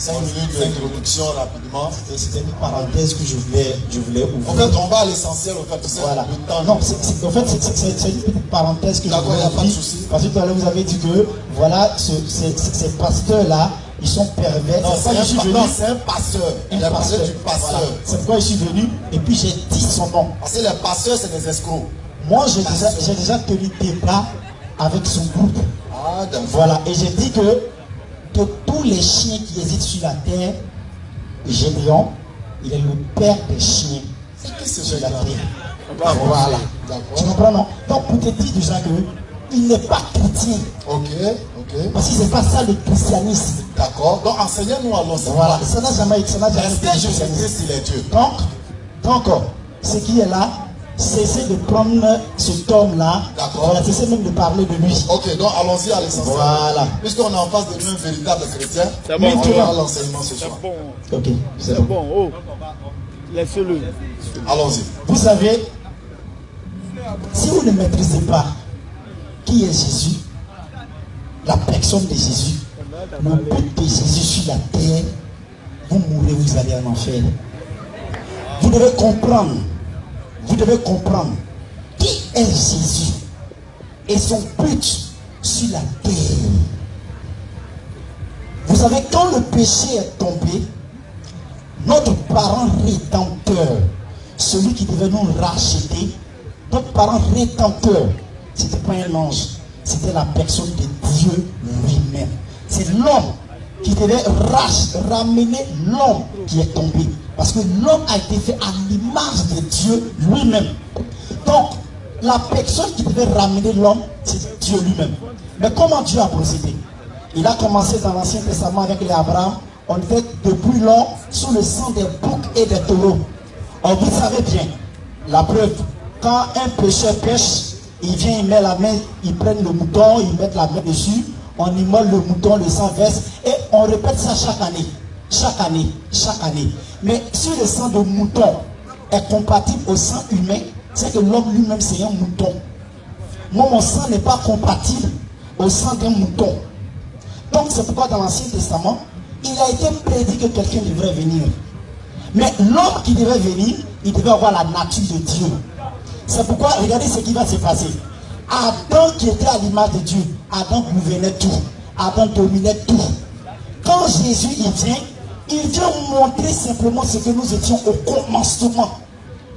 5 minutes d'introduction rapidement. C'était une parenthèse que je voulais ouvrir. En fait, on va à l'essentiel. En fait, voilà. Non, en fait, c'est une petite parenthèse que je voulais ouvrir. Parce que tout à l'heure, vous avez dit que, voilà, ces pasteurs-là, ils sont pervers. Non, c'est un pasteur. Il a parlé du pasteur. Voilà. C'est pourquoi je suis venu et puis j'ai dit son nom. Parce que les pasteurs, c'est des escrocs. Moi, j'ai déjà tenu débat avec son groupe. Ah, d'accord. Voilà. Et j'ai dit que tous les chiens qui existent sur la terre, Gédéon, il est le père des chiens sur la terre. Voilà. Tu comprends, non? Donc, pour te dire déjà qu'il n'est pas chrétien. Ok. Parce que c'est pas ça le christianisme. D'accord. Donc, enseignez-nous alors. Voilà. Ça n'a jamais été. Est-ce que Jésus-Christ, il est Dieu? Donc, ce qui est là, cessez de prendre cet homme-là. D'accord. Voilà, cessez même de parler de lui. Ok, donc allons-y à l'essentiel. Voilà. Puisqu'on est en face de nous un véritable chrétien, c'est bon. On va à l'enseignement ce soir. Bon. Ok, c'est bon. Oh. Laissez-le. Allons-y. Vous savez, si vous ne maîtrisez pas qui est Jésus, la personne de Jésus, le but de Jésus sur la terre, vous mourrez, vous allez en enfer. Vous devez comprendre qui est Jésus et son but sur la terre. Vous savez, quand le péché est tombé, notre parent rédempteur, celui qui devait nous racheter, notre parent rédempteur, ce n'était pas un ange, c'était la personne de Dieu lui-même. C'est l'homme qui devait ramener l'homme qui est tombé. Parce que l'homme a été fait à l'image de Dieu lui-même. Donc, la personne qui devait ramener l'homme, c'est Dieu lui-même. Mais comment Dieu a procédé? Il a commencé dans l'Ancien Testament avec les Abraham. On était depuis long sous le sang des boucs et des taureaux. Or, vous savez bien, la preuve, quand un pécheur pêche, il vient, il met la main, il prend le mouton, il met la main dessus, on immole le mouton, le sang verse, et on répète ça chaque année. Chaque année. Mais si le sang de mouton est compatible au sang humain, c'est que l'homme lui-même c'est un mouton. Moi, mon sang n'est pas compatible au sang d'un mouton. Donc c'est pourquoi dans l'Ancien Testament, il a été prédit que quelqu'un devrait venir. Mais l'homme qui devait venir, il devait avoir la nature de Dieu. C'est pourquoi, regardez ce qui va se passer. Adam qui était à l'image de Dieu, Adam gouvernait tout. Adam dominait tout. Quand Jésus il vient montrer simplement ce que nous étions au commencement.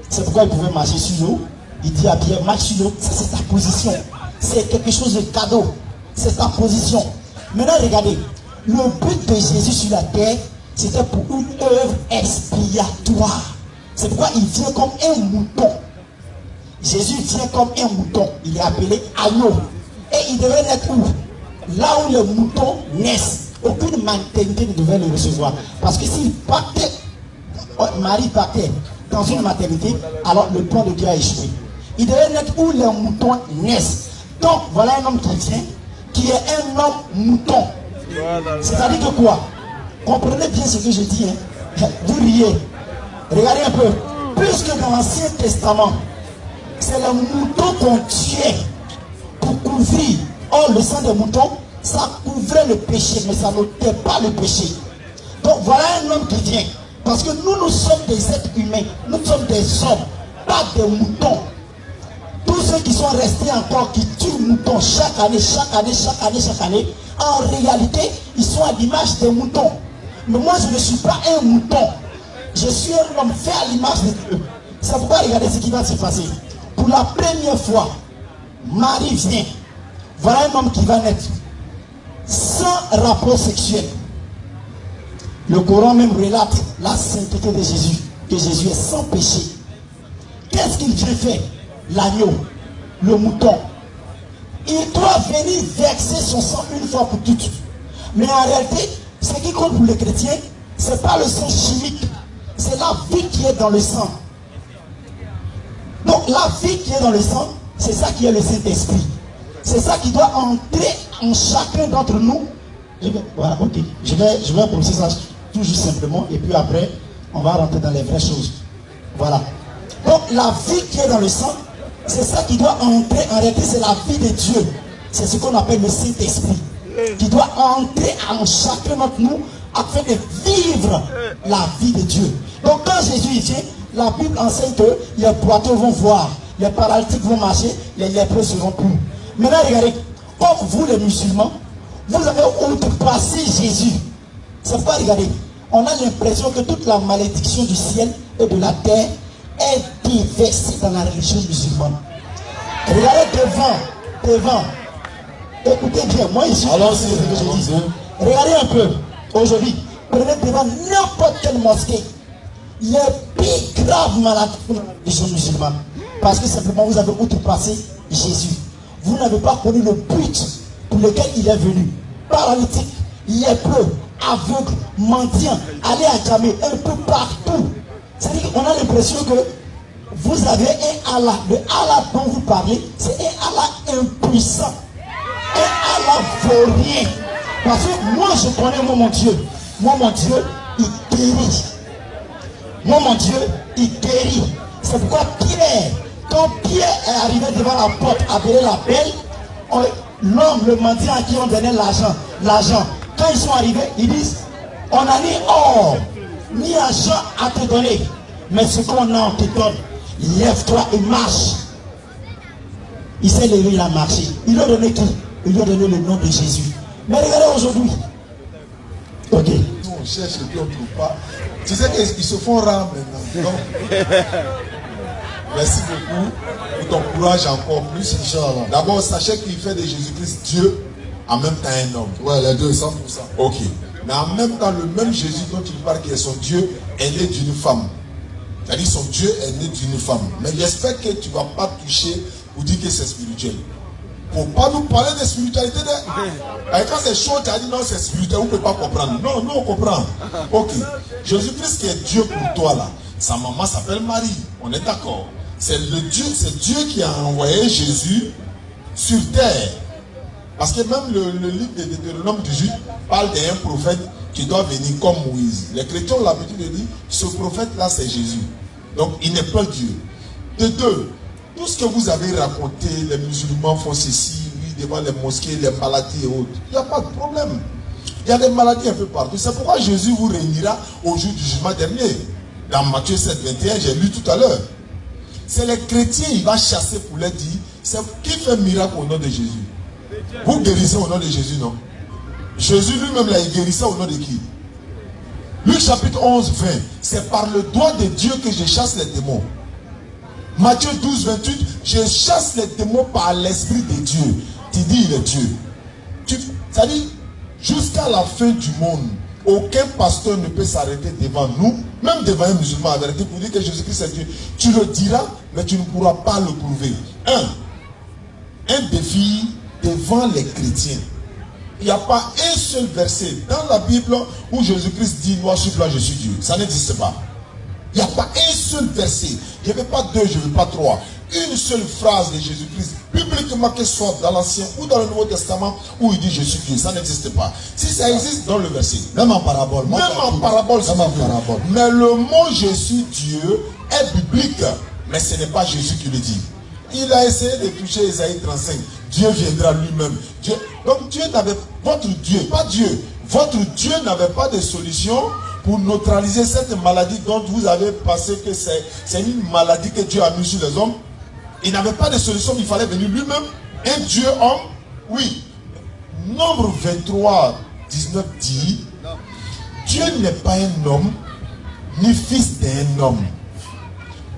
C'est pourquoi il pouvait marcher sur l'eau. Il dit à Pierre, marche sur l'eau, ça c'est ta position. C'est quelque chose de cadeau. C'est ta position. Maintenant regardez, le but de Jésus sur la terre, c'était pour une œuvre expiatoire. C'est pourquoi il vient comme un mouton. Jésus vient comme un mouton. Il est appelé agneau. Et il devait naître où? Là où les moutons naissent. Aucune maternité ne devait le recevoir. Parce que s'il partait, Marie partait dans une maternité, alors le plan de Dieu a échoué. Il devait naître où les moutons naissent. Donc voilà un homme qui vient, qui est un homme mouton. C'est-à-dire que quoi? Comprenez bien ce que je dis. Hein? Vous riez. Regardez un peu. Puisque dans l'Ancien Testament, c'est le mouton qu'on tuait pour couvrir. Or, le sang des moutons, ça couvrait le péché, mais ça n'ôtait pas le péché. Donc voilà un homme qui vient. Parce que nous sommes des êtres humains. Nous sommes des hommes, pas des moutons. Tous ceux qui sont restés encore, qui tuent le mouton chaque année, en réalité, ils sont à l'image des moutons. Mais moi, je ne suis pas un mouton. Je suis un homme fait à l'image de Dieu. C'est pourquoi regardez ce qui va se passer. Pour la première fois, Marie vient. Voilà un homme qui va naître sans rapport sexuel. Le Coran même relate la sainteté de Jésus, que Jésus est sans péché. Qu'est-ce qu'il vient faire? L'agneau, le mouton. Il doit venir verser son sang une fois pour toutes. Mais en réalité, ce qui compte pour les chrétiens, ce n'est pas le sang chimique, c'est la vie qui est dans le sang. Donc la vie qui est dans le sang, c'est ça qui est le Saint-Esprit. C'est ça qui doit entrer en chacun d'entre nous. Voilà, ok. Je vais prononcer ça tout juste simplement. Et puis après, on va rentrer dans les vraies choses. Voilà. Donc la vie qui est dans le sang, c'est ça qui doit entrer. En réalité, c'est la vie de Dieu. C'est ce qu'on appelle le Saint-Esprit. Qui doit entrer en chacun d'entre nous afin de vivre la vie de Dieu. Donc quand Jésus vient, la Bible enseigne que les boiteux vont voir, les paralytiques vont marcher, les lépreux seront purs. Maintenant regardez, comme vous les musulmans, vous avez outrepassé Jésus. C'est pourquoi regardez, on a l'impression que toute la malédiction du ciel et de la terre est déversée dans la religion musulmane. Regardez devant. Écoutez bien, moi ici, regardez un peu, aujourd'hui, prenez devant n'importe quelle mosquée. Les plus graves maladies dans la religion musulmane. Parce que simplement vous avez outrepassé Jésus. Vous n'avez pas connu le but pour lequel il est venu. Paralytique, lépreux, aveugle, mendiant, aller à Djamé, un peu partout. C'est-à-dire qu'on a l'impression que vous avez un Allah. Le Allah dont vous parlez, c'est un Allah impuissant. Un Allah vaurien. Parce que moi je connais mon Dieu. Moi mon Dieu, il guérit. Moi mon Dieu, il guérit. C'est pourquoi Pierre, quand Pierre est arrivé devant la porte, appelé la belle, l'homme, le mendiant à qui on donnait l'argent, quand ils sont arrivés, ils disent, on n'a ni or, ni argent à te donner, mais ce qu'on a, on te donne. Lève-toi et marche. Il s'est levé, il a marché. Il lui a donné qui? Il lui a donné le nom de Jésus. Mais regardez aujourd'hui. Ok. Nous on cherche et puis on ne trouve pas. Tu sais qu'ils se font rares maintenant. Donc, merci beaucoup pour ton courage encore plus. D'abord, sachez qu'il fait de Jésus-Christ Dieu, en même temps un homme. Ouais, les deux, 100%. Ok. Mais en même temps, le même Jésus dont il parle qui est son Dieu est né d'une femme. C'est-à-dire son Dieu est né d'une femme. Mais j'espère que tu ne vas pas toucher ou dire que c'est spirituel. Pour ne pas nous parler de spiritualité. Et quand c'est chaud, tu as dit non, c'est spirituel, vous ne pouvez pas comprendre. Non, nous on comprend. Ok. Jésus-Christ qui est Dieu pour toi là. Sa maman s'appelle Marie. On est d'accord. C'est Dieu qui a envoyé Jésus sur terre. Parce que même le livre de Deutéronome 18 parle d'un prophète qui doit venir comme Moïse. Les chrétiens ont l'habitude de dire, ce prophète-là c'est Jésus. Donc il n'est pas Dieu. De deux, tout ce que vous avez raconté, les musulmans font ceci, oui, devant les mosquées, les maladies et autres, il n'y a pas de problème. Il y a des maladies un peu partout. C'est pourquoi Jésus vous réunira au jour du jugement dernier. Dans Matthieu 7, 21, j'ai lu tout à l'heure. C'est les chrétiens, il va chasser pour leur dire, c'est qui fait miracle au nom de Jésus? Vous guérissez au nom de Jésus, non? Jésus lui-même, là, il guérissait au nom de qui? Luc chapitre 11, 20. C'est par le doigt de Dieu que je chasse les démons. Matthieu 12, 28. Je chasse les démons par l'Esprit de Dieu. Tu dis, il est Dieu. C'est-à-dire, jusqu'à la fin du monde, aucun pasteur ne peut s'arrêter devant nous, même devant un musulman, arrêter pour dire que Jésus-Christ est Dieu. Tu le diras, mais tu ne pourras pas le prouver. Un défi devant les chrétiens. Il n'y a pas un seul verset dans la Bible où Jésus-Christ dit noir sur blanc, je suis Dieu. Ça n'existe pas. Il n'y a pas un seul verset. Je ne veux pas deux, je ne veux pas trois. Une seule phrase de Jésus-Christ, publiquement que ce soit dans l'Ancien ou dans le Nouveau Testament, où il dit je suis Dieu. Ça n'existe pas. Si ça existe, dans le verset. Même en parabole. Même en parabole. Mais le mot je suis Dieu est biblique. Mais ce n'est pas Jésus qui le dit. Il a essayé de toucher Isaïe 35. Dieu viendra lui-même. Donc Dieu n'avait, votre Dieu, pas Dieu, votre Dieu n'avait pas de solution pour neutraliser cette maladie dont vous avez pensé que c'est une maladie que Dieu a mise sur les hommes. Il n'avait pas de solution, il fallait venir lui-même. Un Dieu homme, oui. Nombre 23, 19 dit, Dieu n'est pas un homme, ni fils d'un homme.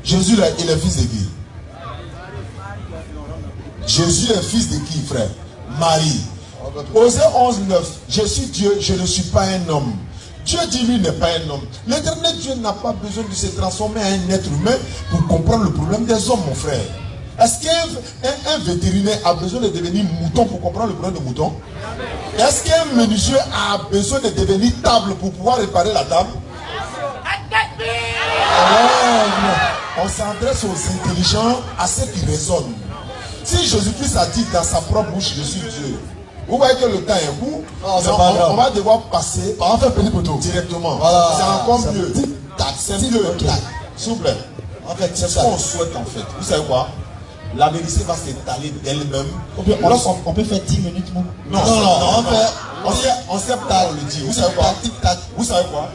Jésus là, il est fils de qui? Jésus est fils de qui, frère? Marie. Osée 11, 9. Je suis Dieu, je ne suis pas un homme. Dieu dit lui n'est pas un homme. L'éternel Dieu n'a pas besoin de se transformer en un être humain pour comprendre le problème des hommes, mon frère. Est-ce qu'un vétérinaire a besoin de devenir mouton pour comprendre le problème de mouton? Est-ce qu'un menuisier a besoin de devenir table pour pouvoir réparer la table? On s'adresse aux intelligents, à ceux qui raisonnent. Si Jésus-Christ a dit dans sa propre bouche, je suis Dieu, vous voyez que le temps est court, on va devoir passer directement. Voilà, c'est encore mieux. C'est mieux. S'il vous plaît. En fait, c'est ce qu'on souhaite en fait. Vous savez quoi? La vérité va s'étaler d'elle-même. On peut faire 10 minutes, non, on sait pas le dire. Vous savez quoi? savez quoi?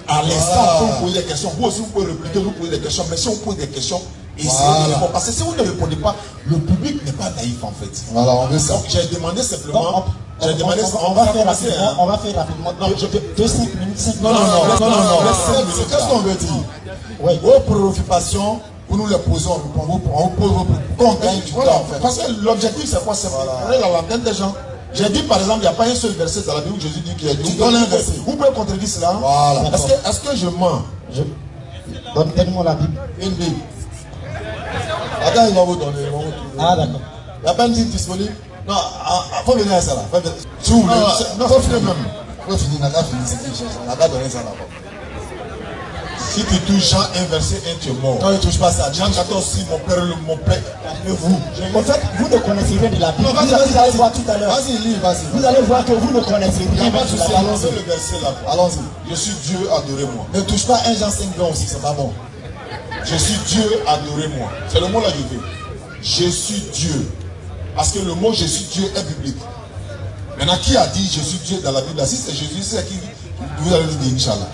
À l'instant, vous posez des questions. Vous aussi, vous pouvez répliquer, vous posez des questions. Mais si on pose des questions, essayez de répondre. Parce que si vous ne répondez pas, le public n'est pas naïf en fait. Voilà, on veut ça. Donc j'ai demandé simplement. On va faire rapidement. 2-5 minutes, 5 minutes. Non. C'est qu'est-ce qu'on veut dire? Oui. Vos préoccupations, vous nous les posez, on vous pose vos préoccupations. Qu'on gagne du temps en fait. Parce que l'objectif c'est quoi? C'est pour la l'antenne des gens. J'ai dit par exemple, il n'y a pas un seul verset dans la Bible où Jésus dit qu'il y a dit. Donne un verset. Vous pouvez contredire cela? Voilà. Est-ce que je mens? Donne-moi la Bible. Une Bible. Attends, il va vous donner. Ah, d'accord. Il n'y a pas une Bible disponible? Non, il faut venir à ça là. Si vous voulez. Non, il faut finir même. Il faut finir, on a fini ce qu'il cherche. On a donné ça là-bas. Si tu touches Jean 1 verset 1, tu es mort. Non, il ne touche pas ça. Jean 14, si mon père, calmez-vous. En fait, vous ne connaissez rien de la Bible. Vous allez voir tout à l'heure. Vas-y, lis, vas-y. Vous allez voir que vous ne connaissez rien. Allons-y le verset là. Allons-y. Je suis Dieu, adorez-moi. Ne touche pas 1 Jean 5 20 aussi, c'est pas bon. Je suis Dieu, adorez-moi. C'est le mot là que je veux. Je suis Dieu. Parce que le mot je suis Dieu est biblique. Maintenant, qui a dit je suis Dieu dans la Bible? Si c'est Jésus, c'est qui vous allez dire Inch'Allah.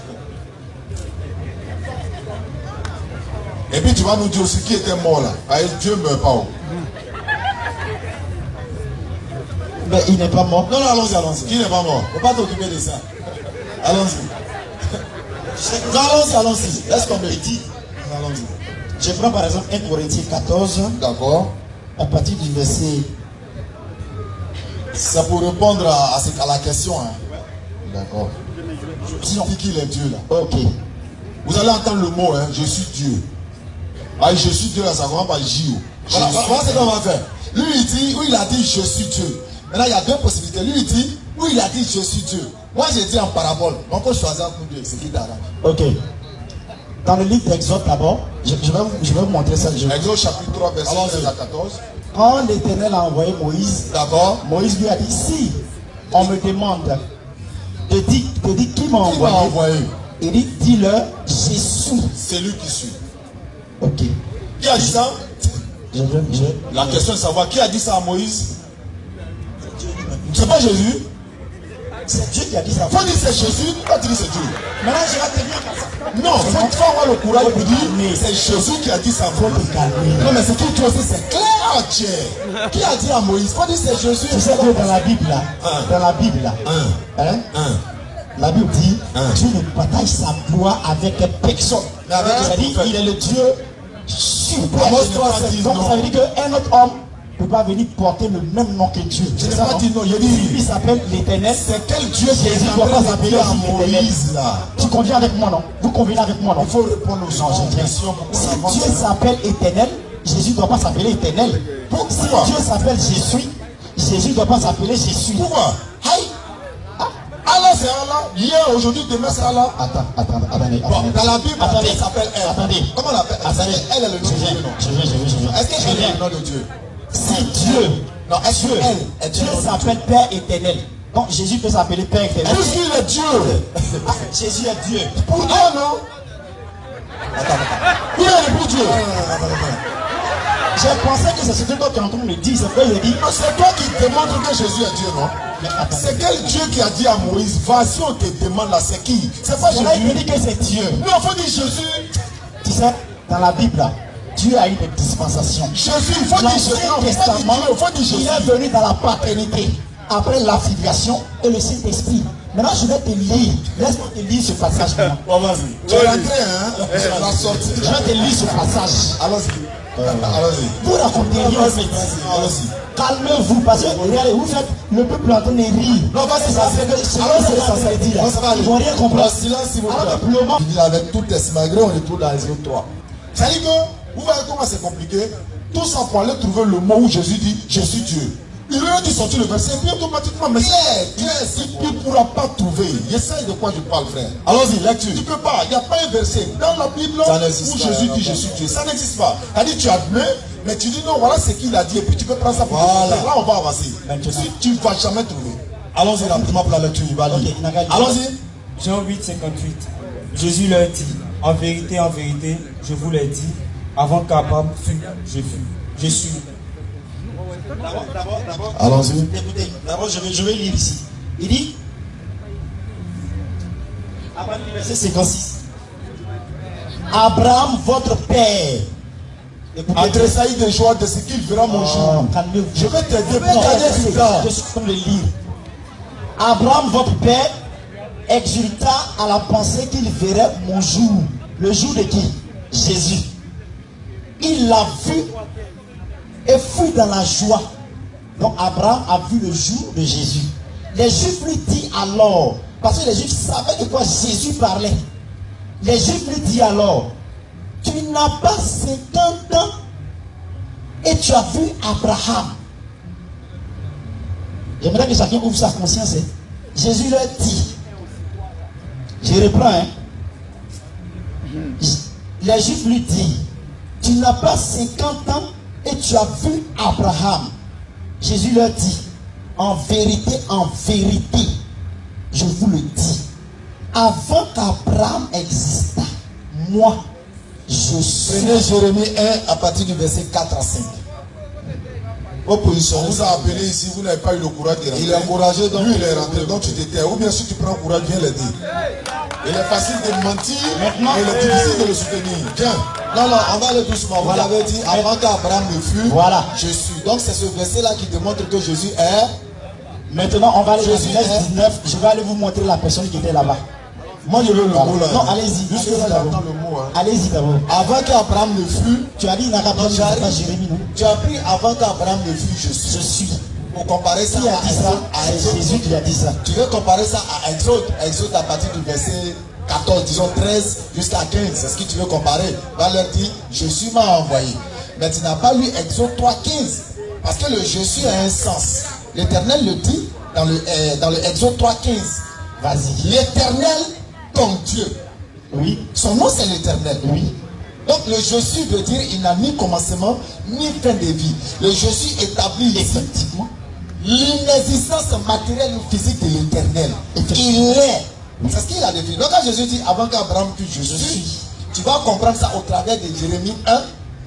Et puis tu vas nous dire aussi qui était mort là. Dieu ne meurt pas. Mais il n'est pas mort. Non, allons-y. Qui n'est pas mort? Il ne faut pas t'occuper de ça. Allons-y. Allons-y. Laisse tomber. Allons-y. Je prends par exemple 1 Corinthiens 14. D'accord. À partir du verset. C'est pour répondre à la question. Hein. D'accord. Qui dit qu'il est Dieu là? Ok. Vous allez entendre le mot, hein, je suis Dieu. Ah, je suis Dieu là, ça commence par J.O. Voilà, c'est ce qu'on va faire. Lui, il dit, oui, il a dit, je suis Dieu. Maintenant, il y a deux possibilités. Lui, il dit, oui, il a dit, je suis Dieu. Moi, j'ai dit en parabole. On peut choisir un coup de ce qui t'arrange. Ok. Dans le livre d'Exode d'abord, je vais vous montrer ça. Exode chapitre 3, verset 13 à 14. Quand l'Éternel a envoyé Moïse, d'accord, Moïse lui a dit, si on me demande de dire qui m'a envoyé, il dit, dis-leur, Jésus. C'est lui qui suit. Ok. Qui a dit ça? La question est de savoir qui a dit ça à Moïse. C'est pas Jésus. C'est Dieu qui a dit ça. Faut dire c'est Jésus, toi tu dis c'est Dieu. Maintenant je vais te dire comme ça. Non, faut avoir le courage de dire c'est Jésus qui a dit ça. Faut te calmer. Non mais c'est qui tu aussi, c'est clair, Dieu. Qui a dit à Moïse? Faut dire c'est Jésus. Tu sais que dans la Bible là, la Bible dit Dieu ne partage sa gloire avec personne. C'est-à-dire il est le Dieu suprême. Donc ça veut dire qu'un autre homme ne peut pas venir porter le même nom que Dieu. Je n'ai pas dit non, il s'appelle l'Éternel. C'est quel Dieu Jésus ne doit pas s'appeler à Moïse là? Tu conviens avec moi non? Vous convenez avec moi non? Il faut répondre aux questions. Si Dieu s'appelle Éternel, Jésus ne doit pas s'appeler Éternel. Si Dieu s'appelle Jésus ne doit pas s'appeler Jésus. Pourquoi? Allah c'est Allah. Hier, aujourd'hui, demain c'est Allah. Attendez. Bon, dans la Bible, elle s'appelle elle. Attendez. Comment on l'appelle? Elle est le nom de Dieu, non? Je viens. Est-ce qu'elle est le nom de Dieu? Si Dieu, non, est-ce que Dieu s'appelle Père éternel. Donc Jésus peut s'appeler Père éternel. Puisqu'il est Dieu. Jésus est Dieu. Pour Dieu, non? Oui, elle est pour Dieu. J'ai pensé que c'est ce que toi tu es en train de me dire. C'est quoi il dit? C'est toi qui démontre que Jésus est Dieu, non? C'est quel Dieu qui a dit à Moïse, vas-y, on te demande là, c'est qui? C'est pas Jésus. Il dit que c'est Dieu. Non, il faut dire Jésus. Tu sais, dans la Bible, là, Dieu a eu des dispensations. Jésus, il faut dire Jésus. Il est venu dans la paternité, après l'affiliation et le Saint-Esprit. Maintenant, je vais te lire. Laisse-moi te lire ce passage. Bon, vas-y. Tu es rentré, hein? La sortie. Je vais te lire ce passage. Allons-y. Allons-y. Vous racontez rien. Allons-y. Calmez-vous, parce que regardez, vous faites le peuple en train de rire. Non, vas-y, c'est ça dit là. Ils vont rien comprendre. Silence, s'il vous plaît. Il dit avec tout test, malgré on est tout dans les autres 3. Ça dit que, vous voyez comment c'est compliqué? Tout ça pour aller trouver le mot où Jésus dit, je suis Dieu. Il aurait dû sortir le verset, et puis automatiquement, mais il ne pourra pas trouver. J'essaie de quoi je parle, frère. Allons-y, lecture. Tu ne peux pas, il n'y a pas un verset dans la Bible où Jésus dit, je suis Dieu. Ça n'existe pas. C'est-à-dire, tu admets, mais tu dis non, voilà ce qu'il a dit, et puis tu peux prendre ça pour là, on va avancer. Si tu ne vas jamais trouver. Allons-y rapidement pour la lecture, il va lire. Allons-y. Jean 8, 58. Jésus leur dit, en vérité, je vous l'ai dit, avant qu'Abraham fût, je suis. Allons-y. Écoutez, d'abord je vais lire ici. Il dit, À partir du verset 56. Abraham, votre père. Adressaï de joie de ce qu'il verra mon jour. Je vais t'aider pour garder plus tard. Je suis comme le lire. Abraham, votre père, exulta à la pensée qu'il verrait mon jour. Le jour de qui? Jésus. Il l'a vu et fut dans la joie. Donc Abraham a vu le jour de Jésus. Les Juifs lui disent alors, parce que les Juifs savaient de quoi Jésus parlait. Les Juifs lui disent alors, tu n'as pas 50 ans et tu as vu Abraham. J'aimerais que chacun ouvre sa conscience. Jésus leur dit, je reprends, les Juifs lui disent, tu n'as pas 50 ans et tu as vu Abraham. Jésus leur dit, en vérité, je vous le dis, avant qu'Abraham existât, moi, je suis. Prenez Jérémie 1 à partir du verset 4 à 5. Opposition. On vous a appelé ici, vous n'avez pas eu le courage de rentrer. Il est encouragé, donc lui il est rentré, donc tu t'étais. Ou bien si tu prends courage, viens le dire. Il est facile de mentir, mais il est difficile de le soutenir. Tiens. Non, on va aller doucement. Vous l'avez dit, avant qu'Abraham ne fût, voilà. Je suis. Donc c'est ce verset-là qui démontre que Jésus est. Maintenant, on va aller dans Genèse 19. Je vais aller vous montrer la personne qui était là-bas. Moi je veux le mot là. Non, allez-y. Juste là, j'entends le mot. Allez-y d'abord. Avant qu'Abraham ne fût. Tu as dit, il n'a qu'à prendre Jérémie, non? Tu as pris avant qu'Abraham ne fût, je suis. Pour comparer ça à Exode. Jésus qui a dit ça. Tu veux comparer ça à Exode. Exode à partir du verset 14, disons 13 jusqu'à 15. C'est ce que tu veux comparer. Va leur dire, Jésus m'a envoyé. Mais tu n'as pas lu Exode 3, 15. Parce que le Jésus a un sens. L'Éternel le dit dans le Exode 3, 15. Vas-y. L'Éternel, ton Dieu. Oui. Son nom c'est l'Éternel. Oui. Donc le Jésus veut dire il n'a ni commencement ni fin de vie. Le Jésus établit effectivement l'inexistence matérielle ou physique de l'Éternel. Il est. C'est ce qu'il a défini. Donc quand Jésus dit avant qu'Abraham fût je suis, tu vas comprendre ça au travers de Jérémie 1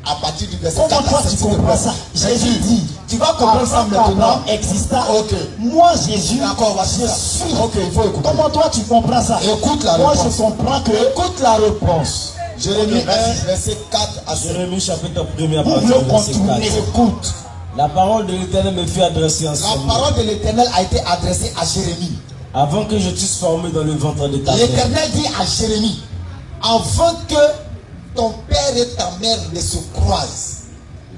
à partir du verset 4. Comment toi tu comprends ça? Jésus dit, tu vas comprendre ça maintenant. Existant. Ok. Moi Jésus, d'accord, je suis. Ok, il faut écouter. Comment toi tu comprends ça? Écoute la réponse. Moi je comprends que. Écoute la réponse. Jérémie 1, verset 4 à 5. Jérémie chapitre 1er à Vous partir le du verset 4. contournez. Écoute. La parole de l'Éternel me fut adressée en ce La moment. parole de l'Éternel a été adressée à Jérémie. Avant que je t'eusse formé dans le ventre de ta mère. L'Éternel dit à Jérémie, avant que ton père et ta mère ne se croisent,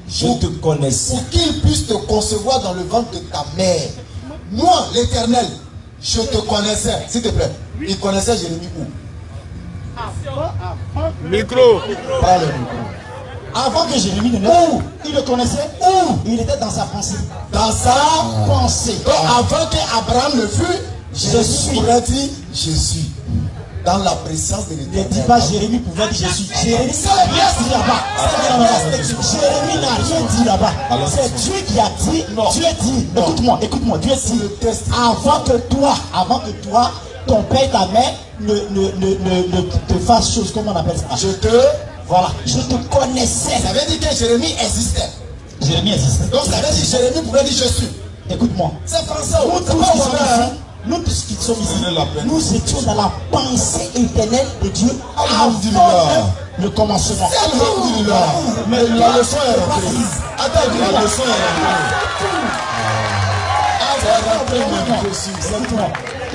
Je te connaissais. pour qu'ils puissent te concevoir dans le ventre de ta mère. Moi, l'Éternel, je te connaissais. S'il te plaît, il connaissait Jérémie où? Micro. Prends le micro. Avant que Jérémie ne naisse, il le connaissait où? Il était dans sa pensée. Dans sa Pensée. Donc avant qu'Abraham ne fût, Jésus pourrait dire je suis. Dans la présence de Ne l'Éternel. dis pas Jérémie pouvait dire je suis. Jérémie n'a rien dit là-bas. Jérémie n'a rien dit là-bas. C'est Dieu qui a dit. Dieu dit. Écoute-moi. Dieu dit. Avant que toi, ton père et ta mère ne te fassent chose. Comment on appelle ça? Voilà. Je te connaissais. Ça veut dire que Jérémie existait. Jérémie existait. Donc ça veut dire que Jérémie pouvait dire je suis. Écoute-moi. C'est français. Nous tous qui sommes ici, nous étions dans la pensée éternelle de Dieu avant le commencement. Alhamdulillah. Mais la leçon est rentrée. Attends, la leçon est rentrée.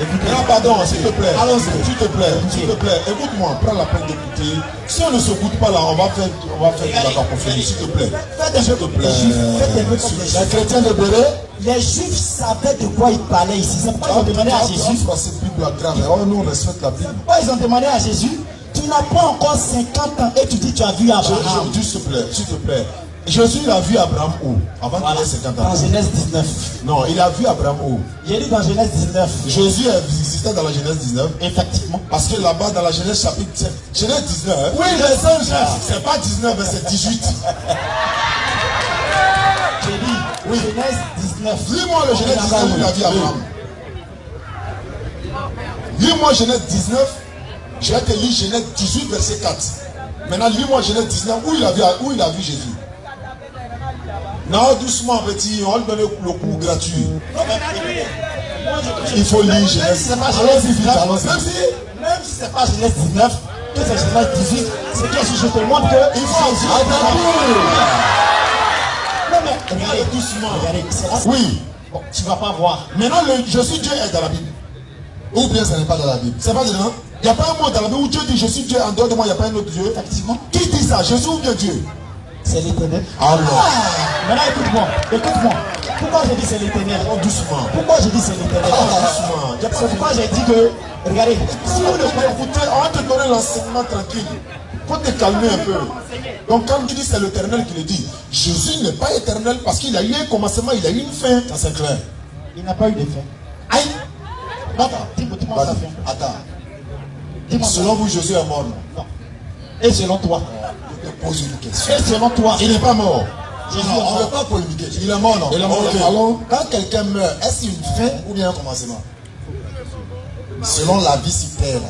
Non, pardon, s'il te plaît. Allons-y, s'il te plaît. Écoute-moi, prends la peine d'écouter. Si on ne s'écoute pas là, on va faire de la cacophonie, s'il te plaît. S'il te plaît. Les chrétiens de Béret. Les Juifs savaient de quoi ils parlaient ici. C'est pourquoi ils ont demandé à Jésus. Nous, on respecte la Bible. Pourquoi ils ont demandé à Jésus, tu n'as pas encore 50 ans et tu dis tu as vu Abraham. S'il te plaît. Jésus, il a vu Abraham où? Avant qu'il ait 50 ans. Dans Genèse 19. Non, il a vu Abraham où? J'ai dit dans Genèse 19. Jésus existait dans la Genèse 19. Effectivement. Parce que là-bas, dans la Genèse chapitre 7, Genèse 19. Oui, les anges, c'est pas 19, mais c'est 18. J'ai dit, oui, Genèse 19. Lis-moi le Genèse 19 où il a vu Abraham. Lis-moi Genèse 19. Je vais te lire Genèse 18, verset 4. Maintenant, lis-moi Genèse 19 où il a vu Jésus. Non, doucement, petit, on va lui donner le cours gratuit. Il faut lire Genèse. Allons-y vite, allons-y. Même si c'est pas Genèse 19, que c'est Genèse 18, c'est que si je te montre que il faut non mais regardez doucement, regardez. Oui. Bon, tu vas pas voir. Maintenant, le je suis Dieu est dans la Bible. Ou bien ce n'est pas dans la Bible. C'est pas dedans. Il n'y a pas un mot dans la Bible où Dieu dit je suis Dieu, en dehors de moi, il n'y a pas un autre Dieu. Effectivement. Qui dit ça? Jésus ou bien Dieu? C'est l'Éternel. Alors. Maintenant écoute-moi. Pourquoi j'ai dit c'est l'Éternel? Doucement. Pourquoi j'ai dit c'est l'Éternel? Doucement. C'est pourquoi j'ai dit que, regardez, Si vous ne pouvez écouter, on va te donner l'enseignement tranquille. Il faut te calmer un peu. Donc quand tu dis c'est l'Éternel qui le dit, Jésus n'est pas éternel parce qu'il a eu un commencement, il a eu une fin. Ça c'est clair. il n'a pas eu de fin. Aïe. Attends, dis-moi ça vient. Attends. Dis-moi ça. Selon vous, Jésus est mort, non? Non. Et selon toi? Je te pose une question. Et selon toi? Il n'est pas mort. Jésus Non, est on ne mort. veut pas polémiquer. Il est mort, non? Il est mort. Ok. Alors, quand quelqu'un meurt, est-ce une fin ou bien un commencement? Selon la vie sur terre,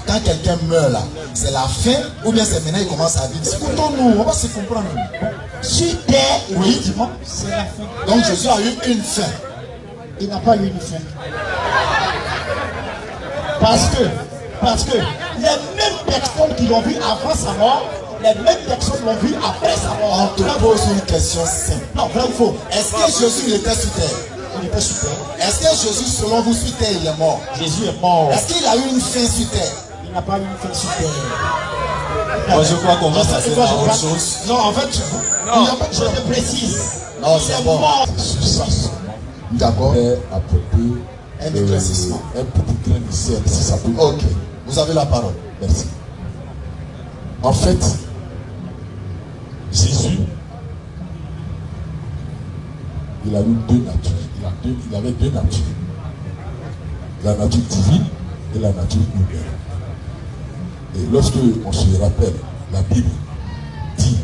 quand quelqu'un meurt là, c'est la fin ou bien c'est maintenant il commence à vivre? Écoutons-nous, on va se comprendre. Sur terre, Oui. effectivement, c'est la fin. Donc Jésus a eu une fin. Il n'a pas eu une fin. Parce que les mêmes personnes qui l'ont vu avant sa mort, les mêmes personnes l'ont vu après sa mort. On te pose une question simple. Non, vrai ou faux? Est-ce que Jésus il était sur terre? Il était sur terre. Est-ce que Jésus, selon vous, sur terre, il est mort? Jésus est mort. Est-ce qu'il a eu une fin sur terre? Il n'a pas eu une fin sur terre. Moi, je crois qu'on va Je sais passer de quoi à je autre parle. chose. Non, en fait, il n'y a pas de Je te précise. Non, Il c'est est bon. mort. D'accord. À propos Un éclaircissement. un petit grain de ciel, si ça peut. Ok. Vous avez la parole. Merci. En fait, Jésus, il a eu deux natures. Il avait deux natures. La nature divine et la nature humaine. Et lorsque on se rappelle, la Bible dit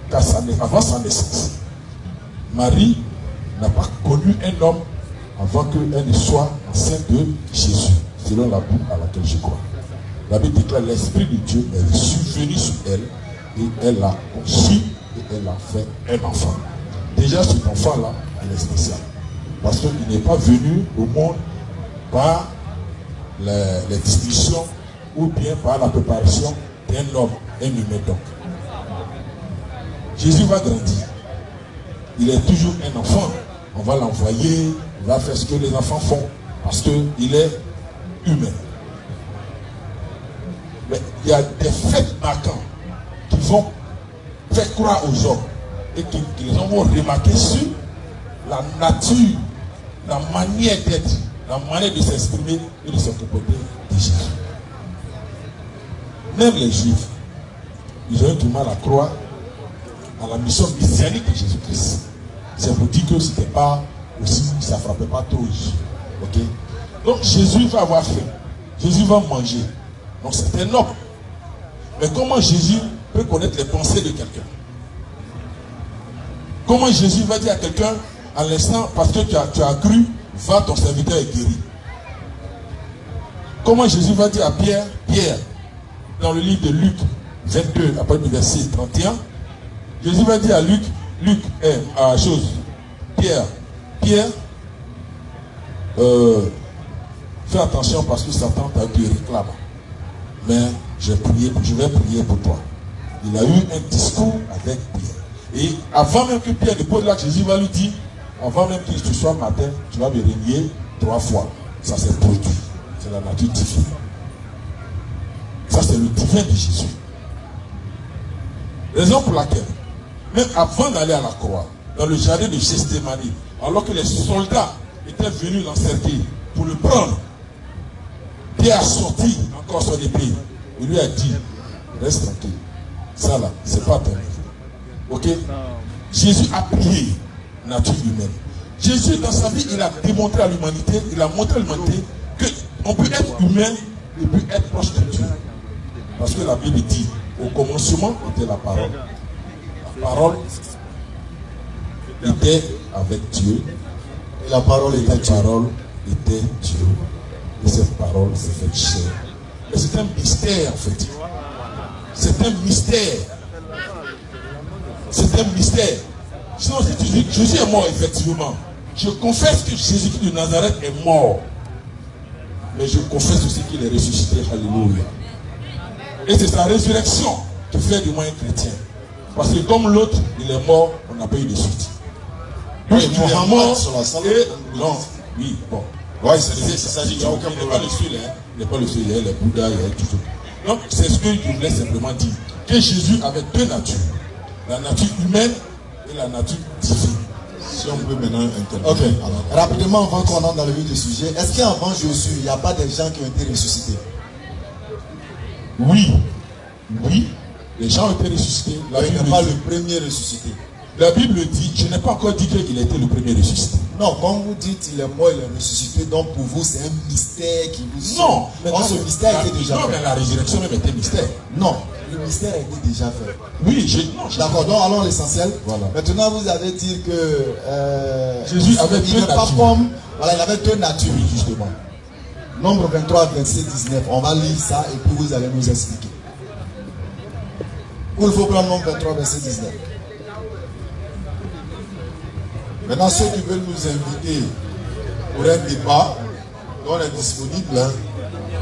qu'avant sa naissance, Marie n'a pas connu un homme avant qu'elle ne soit enceinte de Jésus, selon la Bible à laquelle je crois. La Bible déclare l'Esprit de Dieu est survenu sur elle et elle l'a conçu et elle a fait un enfant. Déjà cet enfant-là, il est spécial. Parce qu'il n'est pas venu au monde par les discussions ou bien par la préparation d'un homme, un humain donc. Jésus va grandir. Il est toujours un enfant. On va l'envoyer, il va faire ce que les enfants font parce qu'il est humain. Mais il y a des faits marquants qui vont faire croire aux hommes et qui les hommes vont remarquer sur la nature, la manière d'être, la manière de s'exprimer et de se comporter de Jésus. Même les Juifs, ils ont eu du mal à croire à la mission messianique de Jésus-Christ. C'est pour dire que c'était pas aussi, ça ne frappait pas trop. Ok? Donc Jésus va avoir faim. Jésus va manger. Donc c'est un homme. Mais comment Jésus peut connaître les pensées de quelqu'un? Comment Jésus va dire à quelqu'un à l'instant, parce que tu as cru, va, ton serviteur est guéri? Comment Jésus va dire à Pierre, dans le livre de Luc 22, après le verset 31, Jésus va dire à Luc, Pierre, fais attention parce que Satan t'a dit réclame. Mais je vais prier pour toi. Il a eu un discours avec Pierre. Et avant même que Pierre ne pose là, Jésus va lui dire, avant même que tu sois matin, tu vas me renier 3 fois. Ça s'est produit. C'est la nature divine. Ça c'est le divin de Jésus. Raison pour laquelle, même avant d'aller à la croix, dans le jardin de Gethsémani, alors que les soldats étaient venus l'encercler pour le prendre, Pierre a sorti encore son épée. Il lui a dit, reste tranquille. Ça là, c'est pas ton niveau. Ok? Jésus a prié nature humaine. Jésus, dans sa vie, il a démontré à l'humanité, il a montré à l'humanité qu'on peut être humain et puis être proche de Dieu. Parce que la Bible dit, au commencement était la parole. La parole était avec Dieu. Et la parole était Dieu. La parole était Dieu. Et cette parole s'est faite chair. Et c'est un mystère en fait. C'est un mystère. C'est un mystère. Sinon, si tu dis que Jésus est mort, effectivement, Je confesse que Jésus-Christ de Nazareth est mort. Mais je confesse aussi qu'il est ressuscité. Alléluia. Et c'est sa résurrection qui fait de moi un chrétien. Parce que comme l'autre, il est mort, on n'a pas eu de suite. Oui, il est mort sur la salle. Non, oui, bon. Oui, ça dit qu'il n'y a aucun Il n'est pas problème. le seul, hein. Il n'est pas le seul, il y a les Bouddhas, il y a tout ça. Donc, c'est ce que je voulais simplement dire. Que Jésus avait deux natures. La nature humaine et la nature divine. Si on peut maintenant intervenir. Ok. Rapidement, avant qu'on entre dans le vif du sujet, est-ce qu'avant Jésus, il n'y a pas des gens qui ont été ressuscités? Oui. Oui. Les gens ont été ressuscités. La Il Bible n'est pas dit- le premier ressuscité. La Bible dit, je n'ai pas encore dit qu'il a été le premier ressuscité. Non, quand vous dites il est mort, il est ressuscité, donc pour vous c'est un mystère qui vous... Non, Or, ce mystère était déjà non, fait. mais la résurrection même était mystère. Non, le mystère était déjà fait. Oui, D'accord, donc allons à l'essentiel. Voilà. Maintenant, vous avez dit que Jésus avait il deux n'est pas natures. comme. Voilà, il avait deux natures. Oui, justement. Nombre 23, verset 19. On va lire ça et puis vous allez nous expliquer. Où il faut prendre nombre 23, verset 19. Maintenant, ceux qui veulent nous inviter pour un débat, on est disponible hein,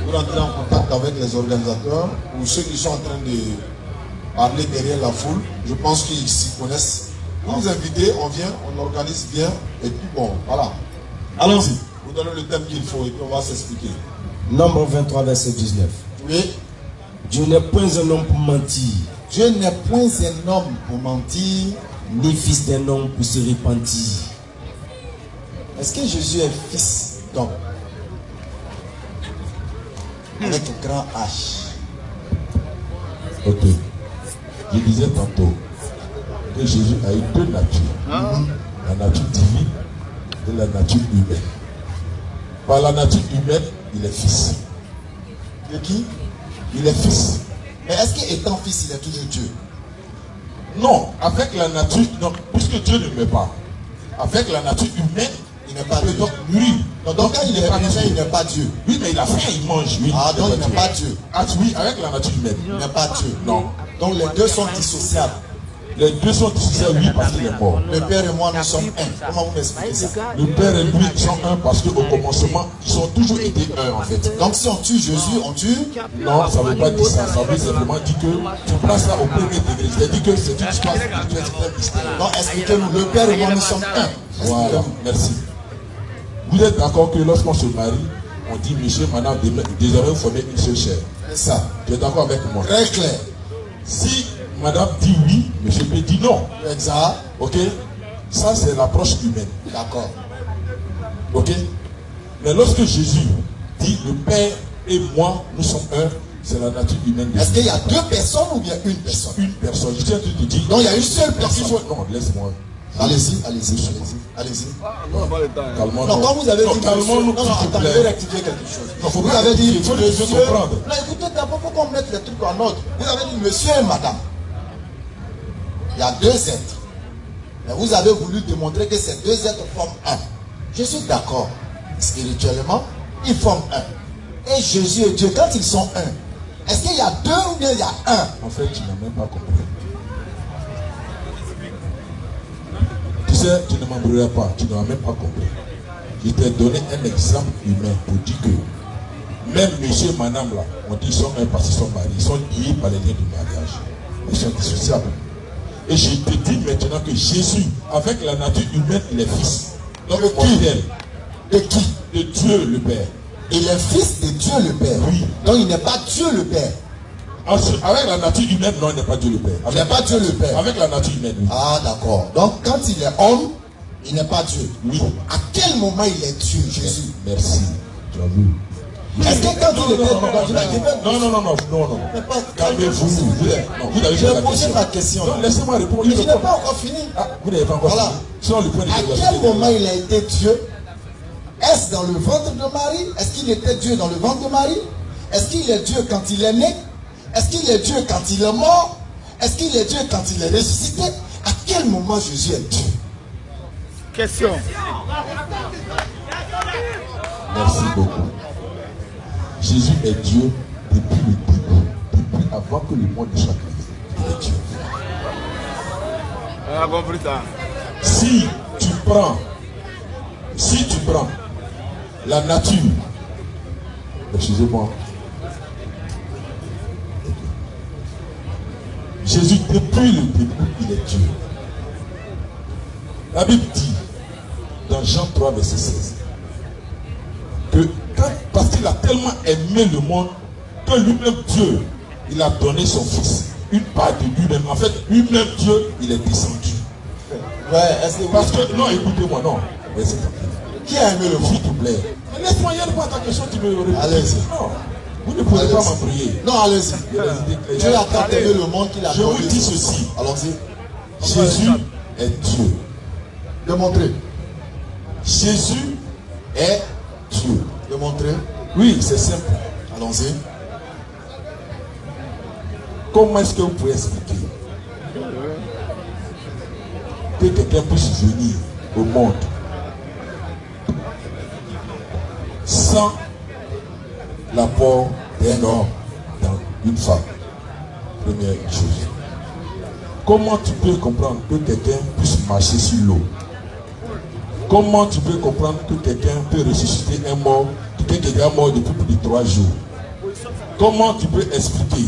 pour entrer en contact avec les organisateurs ou ceux qui sont en train de parler derrière la foule. Je pense qu'ils s'y connaissent. Vous nous invitez, on vient, on organise bien et puis bon, voilà. Allons-y. Vous donnez le thème qu'il faut et puis on va s'expliquer. Nombre 23, verset 19. Oui, Dieu n'est point un homme pour mentir, Dieu n'est point un homme pour mentir. ni fils d'un homme pour se repentir. Est-ce que Jésus est fils d'homme? Avec un grand H. Ok. Je disais tantôt que Jésus a eu deux natures. La nature divine et la nature humaine. Par la nature humaine, il est fils. De qui? Il est fils. Mais est-ce qu'étant fils, il est toujours Dieu? Non, avec la nature, non, puisque Dieu ne meurt pas, avec la nature humaine, Il n'est pas il peut Dieu. donc mûrir. Donc quand il est humain, il n'est pas Dieu. Oui, mais il a faim, il mange. Oui, Ah, donc il n'est pas Dieu. Ah, oui, avec la nature humaine. Il n'est pas Dieu. Non. Donc les deux sont dissociables. Les deux sont dissociés, oui, parce qu'il est mort. Le Père et moi, nous sommes un. Comment vous m'expliquez ça? Le Père et lui sont un parce qu'au commencement, ils ont toujours été un en fait. Donc si on tue Jésus, on tue. Non, ça ne veut pas dire ça. Ça veut simplement dire que tu places ça au premier degré. C'est-à-dire que c'est une histoire spirituelle, c'est un mystère. Donc expliquez-nous. Le Père et moi, nous sommes un. Voilà, merci. Vous êtes d'accord que lorsqu'on se marie, on dit monsieur, madame, désormais vous formez une seule chair. C'est ça. Tu es d'accord avec moi? Très clair. Si madame dit oui, monsieur peut dire non. Exact. Ok? Ça, c'est l'approche humaine. D'accord. Ok? Mais lorsque Jésus dit le Père et moi, nous sommes un, c'est la nature humaine. de Est-ce Dieu. qu'il y a deux personnes ou bien une personne? Une personne, je tiens à te dire. Donc il y a une seule parce qu'il personne. faut- Non, laisse-moi. Allez-y, allez-y, allez-y. Allez-y. Calmons-nous. Non, quand vous avez Non, dit calmons-nous, non, non, s'il te attends, je plaît. vais rectifier quelque chose. Non, faut Vous pas avez dit rectifier, faut les monsieur. deux comprendre. Non, écoutez, d'abord, faut qu'on mette les trucs en ordre. Vous avez dit monsieur et madame. Il y a deux êtres. Mais vous avez voulu démontrer que ces deux êtres forment un. Je suis d'accord. Spirituellement, ils forment un. Et Jésus et Dieu, quand ils sont un, est-ce qu'il y a deux ou bien il y a un? En fait, tu n'as même pas compris. Tu sais, tu ne m'embrouilleras pas, tu n'as même pas compris. Je t'ai donné un exemple humain pour dire que même monsieur et madame là, on dit qu'ils sont un parce qu'ils sont mariés, ils sont liés par les liens du mariage. Ils sont dissociables. Et je te dis maintenant que Jésus, avec la nature humaine, il est fils. Donc, modèle De qui? de Dieu le Père. Il est fils de Dieu le Père. Oui. Donc il n'est pas Dieu le Père. Avec la nature humaine, non, il n'est pas Dieu le Père. Il n'est pas Dieu le Père. Avec la nature humaine, oui. Ah d'accord. Donc quand il est homme, il n'est pas Dieu. Oui. À quel moment il est Dieu, Jésus? Merci. Tu as vu. Est-ce que quand il était... Non. Mais pas- Calmez-vous. Vous avez Je fait vais la poser question. ma question. Non, laissez-moi répondre. Je n'ai pas encore fini. Ah, vous n'avez pas encore Voilà. fini. Sinon, le point de À quel moment il a été Dieu? Est-ce dans le ventre de Marie? Est-ce qu'il était Dieu dans le ventre de Marie? Est-ce qu'il est Dieu quand il est né? Est-ce qu'il est Dieu quand il est mort? Est-ce qu'il est Dieu quand il est ressuscité? À quel moment Jésus est Dieu? Question. Merci beaucoup. Jésus est Dieu depuis le début. Depuis avant que le monde ne soit créé. Il est Dieu. On a compris ça. Si tu prends Si tu prends la nature, excusez-moi, Jésus, depuis le début, il est Dieu. La Bible dit, dans Jean 3, verset 16, que parce qu'il a tellement aimé le monde, que lui-même Dieu, il a donné son Fils, une part de lui-même. En fait, lui-même Dieu, il est descendu. Ouais, est-ce que Parce que, non, écoutez-moi, non. qui a aimé le monde? S'il te plaît. Laisse-moi y aller pour ta question, tu me réponds. Allez-y. Non, vous ne pouvez pas m'embrouiller. Non, allez-y. Dieu a tant aimé le monde qu'il a Je donné. vous dis ceci. Allons-y. Jésus est Dieu. Démontrez. Jésus est Dieu. Démontrez. Oui, c'est simple. Allons-y. Comment est-ce que vous pouvez expliquer que quelqu'un puisse venir au monde sans l'apport d'un homme dans une femme? Première chose. Comment tu peux comprendre que quelqu'un puisse marcher sur l'eau? Comment tu peux comprendre que quelqu'un peut ressusciter un mort, quelqu'un qui est mort depuis plus de 3 jours? Comment tu peux expliquer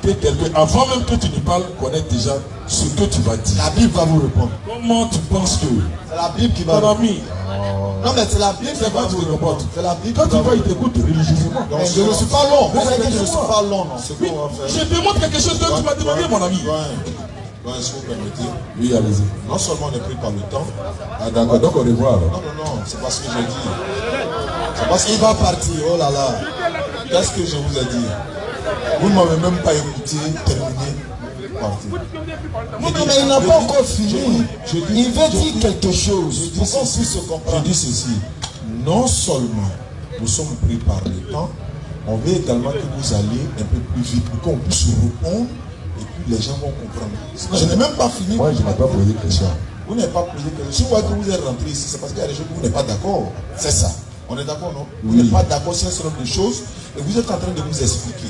que quelqu'un, avant même que tu ne parles, connaît déjà ce que tu vas dire? La Bible va vous répondre. Comment tu penses que C'est la Bible qui va ton vous ami, Non, mais c'est la Bible qui c'est va pas vous tu te répondre. comportes? C'est la Bible Quand qui tu va vas, vous il t'écoute religieusement. Donc, je ne suis pas long. Vous savez que je ne suis pas long. Non. Ce Oui, qu'on va faire. je demande quelque chose que tu m'as demandé, mon ami. Ouais, si vous permettez. Oui, allez-y. Non seulement on est pris par le temps. Ah, d'accord, donc on revoit alors. Non, c'est pas ce que j'ai dit. C'est parce qu'il va partir. Oh là là. Qu'est-ce que je vous ai dit? Vous ne m'avez même pas écouté. Terminé. Parti. Non, mais il n'a pas encore fini. Il veut dire quelque chose. Je dis ceci. Je dis ceci. Non seulement nous sommes pris par le temps, on veut également que vous allez un peu plus vite pour qu'on puisse répondre et puis les gens vont comprendre. Je n'ai même pas fini. Moi, je n'ai pas posé de question. Vous n'avez pas posé de question. Si vous voyez que vous êtes rentré ici, c'est parce qu'il y a des choses que vous n'êtes pas d'accord. C'est ça. On est d'accord, non? Vous n'êtes pas d'accord sur un certain nombre de choses et vous êtes en train de nous expliquer.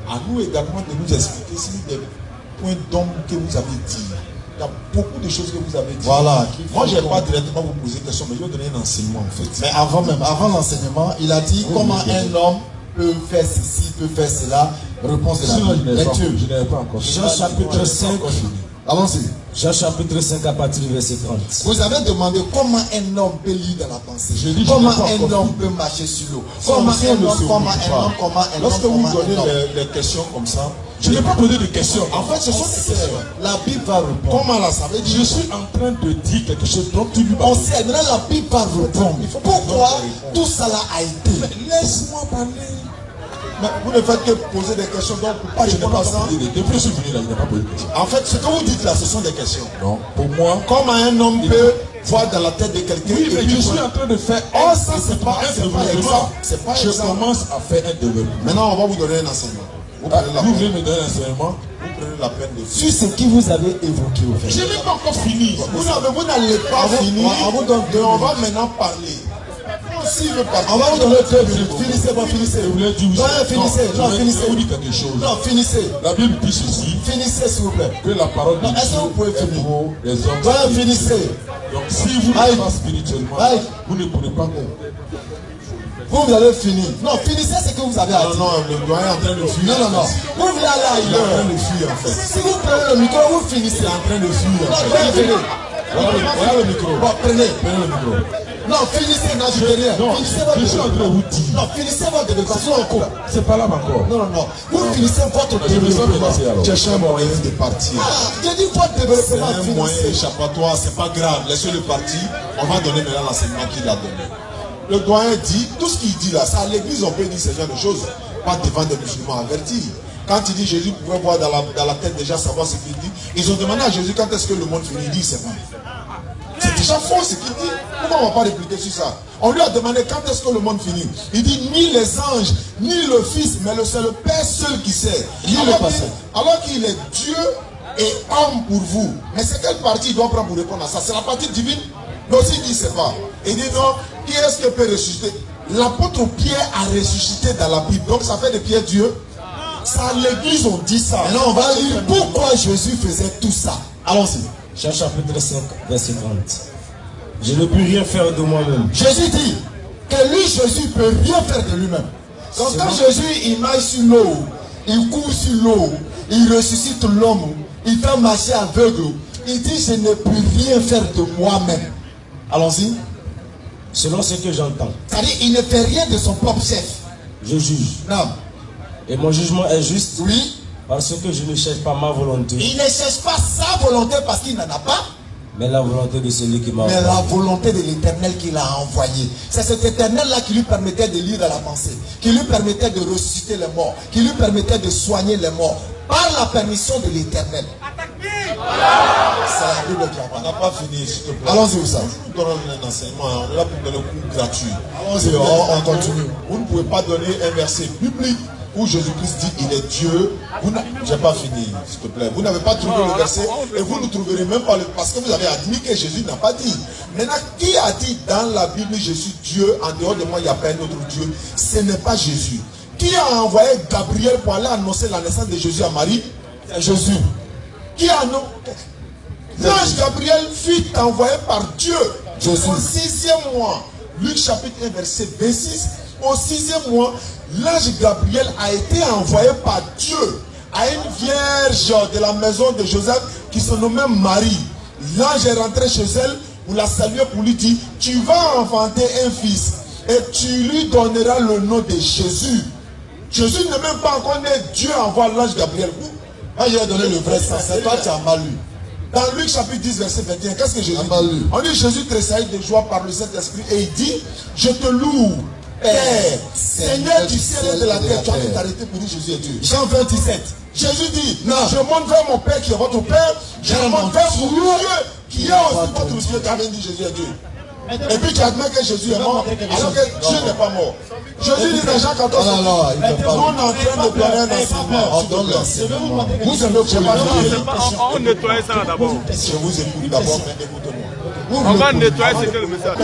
À nous également de nous expliquer si des points d'ombre que vous avez dit. Il y a beaucoup de choses que vous avez dit. Voilà. Moi, je ne vais pas directement vous poser des questions, mais je vais donner un enseignement en fait. Mais avant l'enseignement, il a dit comment un homme peut faire ceci, peut faire cela. Réponse de la Sinon, Bible. Lecture. je n'avais pas encore. Jean chapitre 5, Allons-y. Jean chapitre 5 à partir du verset 30. Vous avez demandé comment un homme peut lire dans la pensée. Je dis, Comment je n'ai pas un homme encore peut marcher sur l'eau. Ça, Comment ça un ne homme, se comment oublie un pas. homme, comment un homme, Lorsque vous comment un donnez homme. les questions comme ça, Je n'ai pas posé de questions. en fait, ce sont des questions. La Bible va répondre. Comment là, ça veut dire? Je suis en train de dire quelque chose dont tu lui On parles. sait, maintenant la Bible va répondre. Pourquoi tout cela a été? Laisse-moi parler. Mais vous ne faites que poser des questions, donc pour pas Je n'ai répondre pas à ça. posé de depuis que je suis venu là, il n'a pas posé de questions. En fait, ce que vous dites là, ce sont des questions. Non, pour moi. Comment un homme peut voir dans la tête de quelqu'un Oui, et mais puis je suis en train de faire Oh, ça, c'est pas développement. exact. C'est pas Je exact. commence à faire un développement. Maintenant, on va vous donner un enseignement. Vous Ah, prenez la vous peine, voulez me donner un enseignement? vous prenez la peine de Sur ce que vous avez évoqué au fait. Je n'ai même pas encore fini. Vous n'allez pas finir. On va maintenant parler. S'il veut parler, On va vous donner 2 minutes. Finissez, finissez. Je voulais dire, Non, finissez. Non, finissez. vous dire quelque chose. Non, finissez. La Bible dit ceci, Finissez, s'il vous plaît. que la parole de Non, est-ce que vous pouvez Dieu est finir? pour les hommes. Ouais, finissez. Donc si vous Aïe. n'êtes pas spirituellement, Aïe. vous ne pourrez pas Vous allez finir. Non, finissez ce que vous avez à non, dire. non, le doyen est en train de fuir. Non. Vous voulez aller Il est en train ailleurs. de fuir en fait. Si vous prenez le micro, vous finissez. Il est en train de fuir en Non, fait. prenez. Regarde le micro. Bon, prenez. Prenez le micro. Non, finissez. Non, je dis rien. Non, Finissez votre je suis en train de vous dire. Non, finissez votre développement encore. C'est pas là encore. Non. Vous finissez votre Je me sens développement. menacé alors. Cherchez un moyen de partir. Ah, j'ai dit votre C'est développement. un moyen Finissez. échappatoire, c'est pas grave. Laissez-le partir. On va donner maintenant l'enseignement qu'il a donné. Le doyen dit, tout ce qu'il dit là, ça à l'église on peut dire ce genre de choses, pas devant des musulmans avertis. Quand il dit Jésus pouvait voir dans la tête déjà savoir ce qu'il dit, ils ont demandé à Jésus quand est-ce que le monde finit, il dit c'est pas. C'est déjà faux ce qu'il dit. Pourquoi on ne va pas répliquer sur ça? On lui a demandé quand est-ce que le monde finit. Il dit ni les anges, ni le Fils, mais c'est le Père seul qui sait. Alors qu'il est Dieu et homme pour vous. Mais c'est quelle partie il doit prendre pour répondre à ça? C'est la partie divine? Mais aussi il dit c'est pas. Il dit non, qui est-ce qui peut ressusciter? L'apôtre Pierre a ressuscité dans la Bible. Donc ça fait de Pierre Dieu. Ça, l'église on dit ça. Maintenant, on va lire pourquoi Jésus faisait tout ça. Allons-y. Jean chapitre 5, verset 30. Je ne puis rien faire de moi-même. Jésus dit que lui, Jésus, peut rien faire de lui-même. Donc quand Jésus, il marche sur l'eau, il court sur l'eau, il ressuscite l'homme, il fait marcher aveugle, il dit, je ne peux rien faire de moi-même. Allons-y. Selon ce que j'entends. C'est-à-dire, il ne fait rien de son propre chef. Je juge. Non. Et mon jugement est juste. Oui. Parce que je ne cherche pas ma volonté. Il ne cherche pas sa volonté parce qu'il n'en a pas. Mais la volonté de celui qui m'a envoyé. Mais la volonté de l'Éternel qui l'a envoyé. C'est cet Éternel-là qui lui permettait de lire dans la pensée, qui lui permettait de ressusciter les morts, qui lui permettait de soigner les morts, par la permission de l'Éternel. C'est la Bible qui On n'a pas fini, s'il te plaît. Allons-y, où ça? Nous donnons un enseignement, on est là pour donner un cours gratuit. Allons-y, on continue. Vous ne pouvez pas donner un verset biblique où Jésus-Christ dit il est Dieu. Je n'ai pas fini, s'il te plaît. Vous n'avez pas trouvé le verset et vous ne trouverez même pas parce que vous avez admis que Jésus n'a pas dit. Maintenant, qui a dit dans la Bible je suis Dieu, en dehors de moi il n'y a pas un autre Dieu? Ce n'est pas Jésus. Qui a envoyé Gabriel pour aller annoncer la naissance de Jésus à Marie? C'est Jésus. Qui a annoncé? L'ange Gabriel fut envoyé par Dieu au 6e mois. Luc chapitre 1 verset 26. Au 6e mois, l'ange Gabriel a été envoyé par Dieu à une vierge de la maison de Joseph qui se nommait Marie. L'ange est rentré chez elle pour la saluer, pour lui dire, tu vas enfanter un fils et tu lui donneras le nom de Jésus. Jésus n'est même pas encore né. Dieu envoie l'ange Gabriel. Moi, j'ai donné le vrai sens. C'est toi qui as mal lu. Dans Luc chapitre 10 verset 21, qu'est-ce que Jésus dit? On dit Jésus tressaillit de joie par le Saint-Esprit et il dit, je te loue, Père, Seigneur du ciel et de la terre. Tu as t'arrêter pour dire Jésus est Dieu. Jean 20, 17. Jésus dit, non, je monte vers mon Père qui est votre Père, je monte vers mon Dieu qui est aussi votre Dieu. Tu avais dit Jésus est Dieu. Et puis tu admets que Jésus est mort, alors que Dieu n'est pas mort. Jésus dit dans Jean 14, nous sommes en train de donner un enseignement. Vous On nettoie ça d'abord. Je vous écoute d'abord, mais écoutez-moi. On va nettoyer ce que le message.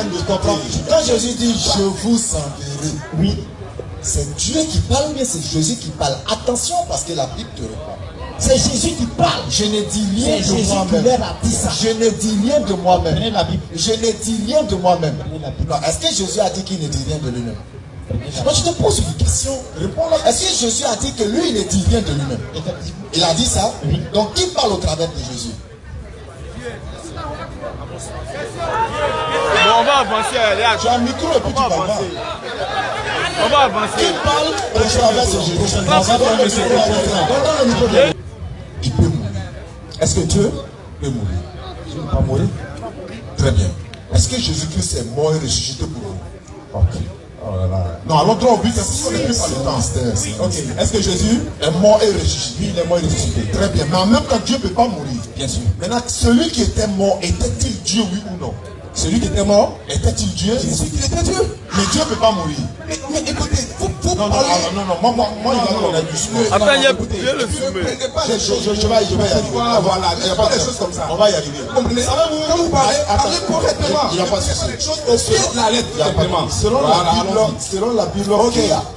Quand Jésus dit je vous enverrai, oui, c'est Dieu qui parle ou bien c'est Jésus qui parle? Attention parce que la Bible te répond. C'est Jésus qui parle. Je ne dis rien de moi-même. Je ne dis rien de moi-même. Je ne dis rien de moi-même. Est-ce que Jésus a dit qu'il ne dit rien de lui-même? Moi, je te pose une question. Réponds-là. Est-ce que Jésus a dit que lui, il ne dit rien de lui-même? Il a dit ça? Donc, qui parle au travers de Jésus? Bon, on va avancer. Tu as un micro et puis tu parles pas. On va avancer. Qui parle au travers de Jésus? Il peut mourir. Est-ce que Dieu peut mourir? Dieu ne peut pas mourir. Très bien. Est-ce que Jésus-Christ est mort et ressuscité pour vous? Ok. Oh là là. Non, allons droit au but, parce qu'on n'est plus pas le temps. Ok. Est-ce que Jésus est mort et ressuscité? Oui, il est mort et ressuscité. Très bien. Mais en même temps, Dieu ne peut pas mourir. Bien sûr. Maintenant, celui qui était mort, était-il Dieu, oui ou non? Celui qui était mort, était-il Dieu? Bien sûr qu'il était Dieu. Mais Dieu ne peut pas mourir. Mais écoutez, vous parlez... Non, moi, il va donner du soumet. Attends, il y a le soumet. Je vais y arriver. Voilà, il n'y a pas des choses comme ça. On va y arriver. Comprenez? Quand vous parlez, parlez correctement. Il n'y a pas de souci. La lettre, selon la Bible,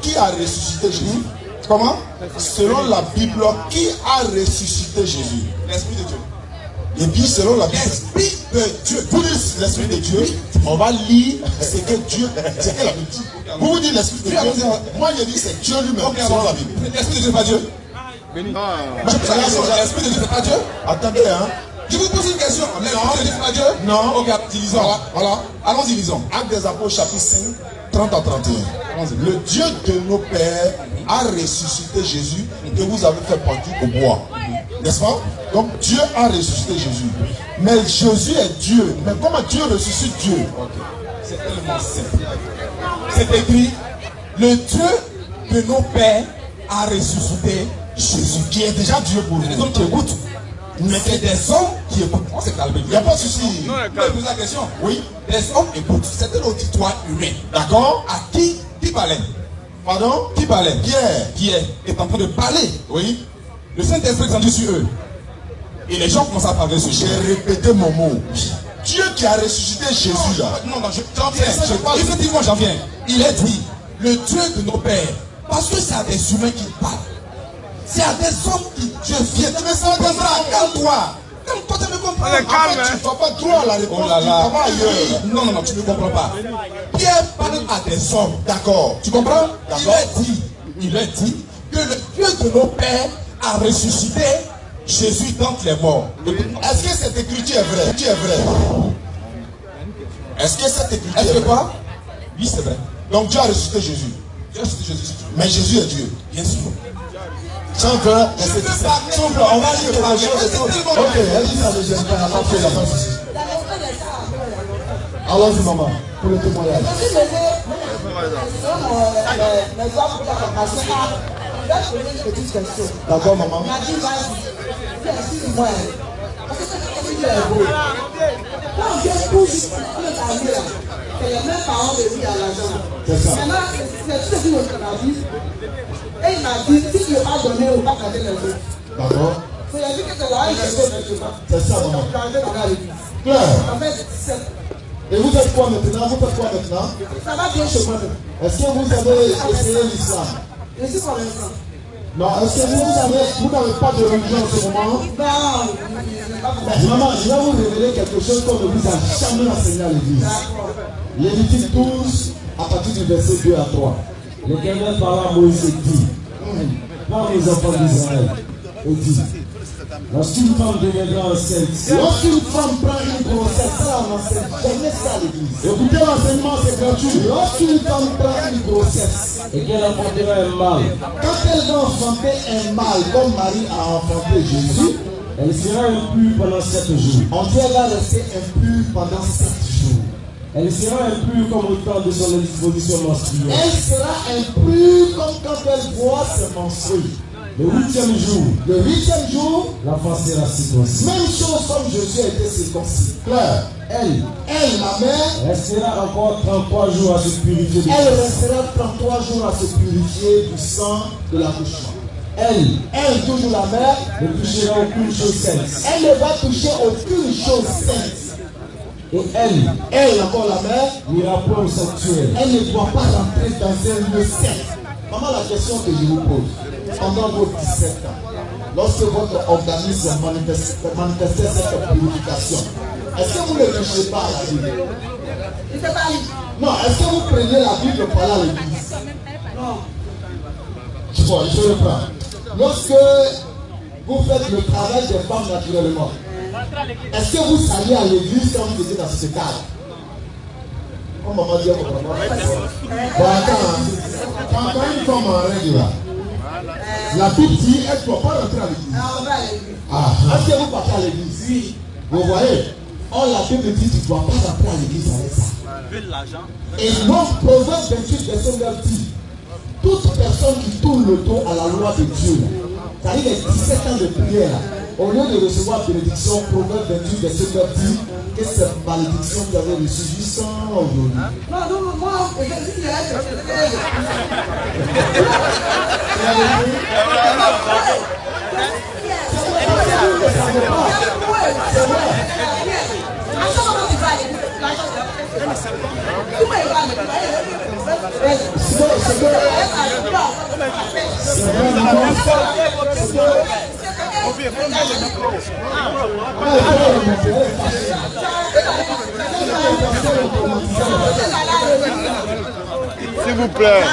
qui a ressuscité Jésus? Comment? Selon la Bible, qui a ressuscité Jésus? L'Esprit de Dieu. Et puis selon la Bible, l'Esprit de Dieu. Vous dites l'Esprit de Dieu, on va lire ce que Dieu, ce que la Bible dit. Vous dites l'Esprit de Dieu. Moi je dis c'est Dieu lui-même selon la Bible. L'Esprit de Dieu n'est pas Dieu. L'Esprit de Dieu n'est pas Dieu. Attendez, hein. Je vous pose une question. L'Esprit de Dieu n'est pas Dieu? Non. Ok, lisons. Voilà. Allons-y, lisons. Actes des Apôtres, chapitre 5, 30 à 31. Le Dieu de nos pères a ressuscité Jésus que vous avez fait pendu au bois. N'est-ce pas? Donc Dieu a ressuscité Jésus. Mais Jésus est Dieu. Mais comment Dieu ressuscite Dieu? C'est tellement simple. C'est écrit, le Dieu de nos pères a ressuscité Jésus, qui est déjà Dieu pour nous. Les hommes qui écoutent. Mais c'est des hommes qui écoutent. On s'est calmé. Il n'y a pas de souci. Vous pouvez poser la question? Oui. Des hommes écoutent. C'était l'auditoire humain. D'accord? À qui parlait? Pardon? Qui parlait? Pierre. Pierre est en train de parler. Oui. Le Saint-Esprit est descendu sur eux. Et les gens commencent à parler sur Jésus. J'ai répété mon mot. Dieu qui a ressuscité Jésus là. Non, j'en viens. Effectivement, j'en viens. Il est dit, le Dieu de nos pères. Parce que c'est à des humains qui parlent. C'est à des hommes qui Dieu vient. Tu me sens comme ça. Calme-toi. tu me comprends? On est calme, Tu ne vas pas trop à la réponse, Oh là tu là. vas ailleurs. Non, non, non, tu ne comprends pas. Pierre parle à des hommes. D'accord. Tu comprends? D'accord. Il a dit que le Dieu de nos pères a ressuscité Jésus d'entre les morts. Est-ce que cette écriture est vraie? Tu es vrai. Est-ce que cette écriture Est-ce est que vraie? quoi? Oui, c'est vrai. Donc Dieu a ressuscité Jésus. Dieu a ressuscité Jésus. Mais Jésus est Dieu. Bien sûr. S'il vous plaît, on va lire quelque chose. Ok, elle dit ça ne gêne pas, pas fait la fin ici. Allons-y, maman, pour le témoignage. D'accord, maman. C'est ça. Et il m'a dit, si tu ne veux pas donner, on va pas garder les autres. D'accord. C'est la vie que tu vas C'est ça, maman. Claire. En fait, Et vous êtes quoi maintenant? Vous faites quoi maintenant? ça va bien chez moi. Est-ce que vous avez essayé l'islam? Je suis pour l'instant. Non, est-ce que vous n'avez pas de religion en ce moment? Non, Maman, je vais vous révéler quelque chose qu'on ne vous a jamais enseigné à l'église. Lévitique 12, à partir du verset 2 à 3. L'Éternel parla à Moïse et dit, parle aux enfants d'Israël et dit, lorsqu'une femme deviendra enceinte, Lorsqu'une femme prend une grossesse, ça n'enseigne jamais ça à l'église. Écoutez l'enseignement, c'est gratuit. Lorsqu'une femme prend une grossesse, et qu'elle enfantera un mâle, quand elle va enfanter un mâle, comme Marie a enfanté Jésus, elle sera impure pendant 7 jours. on dit elle va rester impure pendant 7 jours. Elle sera impure comme au temps de son exposition menstruelle. Elle sera impure comme quand elle voit ses menstrues. Le 8e jour, Le 8e jour, l'enfant sera circoncis. même chose comme Jésus a été circoncis. Claire, Elle la mère, restera encore 33 jours à se purifier de elle sang. restera 33 jours à se purifier du sang de l'accouchement. Elle, toujours la mère, ne touchera aucune chose sainte. elle ne va toucher aucune chose sainte. Et elle encore la mère, n'ira point au sanctuaire. elle ne doit pas rentrer dans un lieu saint. Maman, la question que je vous pose, pendant vos 17 ans, lorsque votre organisme manifestait cette purification, est-ce que vous ne touchez pas à la Bible? je ne sais pas lire. Non, est-ce que vous prenez la Bible pour aller à l'église? Non. Bon, je reprends. Lorsque vous faites le travail des femmes naturellement, est-ce que vous alliez à l'église quand vous étiez dans ce cadre? Comme maman dit, bon, attends, quand une femme en règle là, la Bible dit, elle ne doit pas rentrer à l'église. Non, on va à l'église. Ah, est-ce que vous partez à l'église? Oui. Vous voyez? Or, la Bible dit, tu ne dois pas rentrer à l'église avec ça. Et donc, Proverbe 28, verset 9 dit, toute personne qui tourne le dos à la loi de Dieu, c'est-à-dire les 17 ans de prière, au lieu de recevoir bénédiction, Proverbe 28, verset 9 dit que cette malédiction vous avez reçue 800 aujourd'hui. Non, non, moi, je suis là, S'il vous plaît.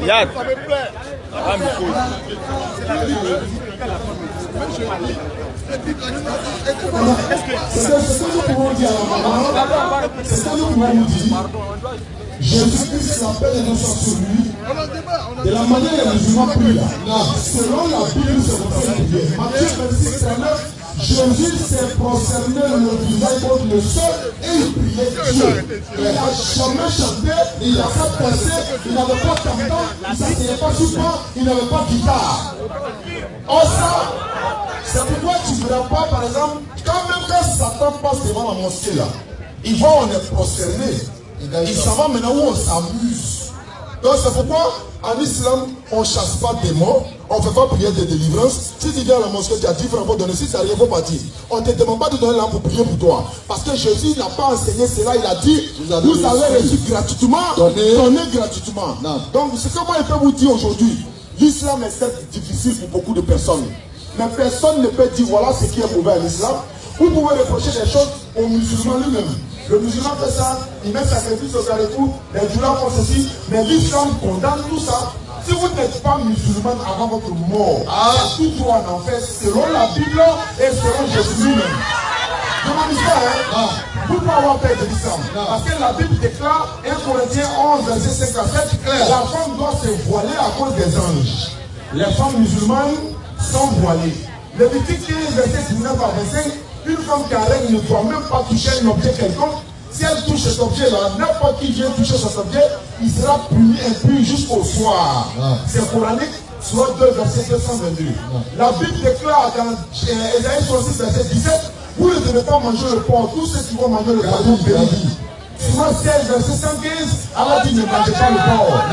Yad. Ah, C'est ce que nous pouvons dire à la maman, c'est ce que nous pouvons dire. Jésus-Christ, la paix de nous soit sur lui. De la manière dont les musulmans prient là, selon la Bible, c'est comme ça qu'il priait. Matthieu 26, 39, Jésus s'est prosterné le visage contre le sol et il priait Dieu. Il n'a jamais chanté, il n'a pas pensé, il n'avait pas tambour, il ne s'asseyait pas sur pas, il n'avait pas de guitare. Or ça, c'est pourquoi tu ne verras pas, par exemple, quand Satan passe devant la mosquée là, il va, on est prosterné. Il s'en va maintenant où on s'amuse. Donc c'est pourquoi En islam, on ne chasse pas des morts, on ne fait pas prière de délivrance. Si tu viens à la mosquée, tu as 10 francs pour donner. Si ça arrive, il faut partir. On ne te demande pas de donner l'argent pour prier pour toi. Parce que Jésus n'a pas enseigné cela. Il a dit, vous avez reçu gratuitement, donnez gratuitement. Non. Donc, ce que moi je peux vous dire aujourd'hui, l'islam est certes difficile pour beaucoup de personnes. Mais personne ne peut dire voilà ce qui est mauvais en islam. Vous pouvez reprocher des choses aux musulmans lui-même. Le musulman fait ça, il met sacrifice au carrefour, les djoulas font ceci, mais l'islam condamne tout ça. Si vous n'êtes pas musulman avant votre mort, tout droit en enfer selon la Bible et selon Jésus lui-même. Je m'en dis pas, hein? Vous pouvez avoir peur de l'islam. Parce que la Bible déclare 1 Corinthiens 11, verset 5 à 7, la femme doit se voiler à cause des anges. Les femmes musulmanes sont voilées. Lévitique 15, verset 19 à 25, une femme qui a règle ne doit même pas toucher un objet quelconque. Si elle touche cet objet-là, n'importe qui vient toucher cet objet, il sera puni impur jusqu'au soir. C'est coranique, soit 2, verset 222. La Bible déclare dans Ésaïe 66, verset 17, vous ne devez pas manger le porc, tous ceux qui vont manger le porc vont périr. Soit 16, verset 115, Allah dit ne mangez pas le porc.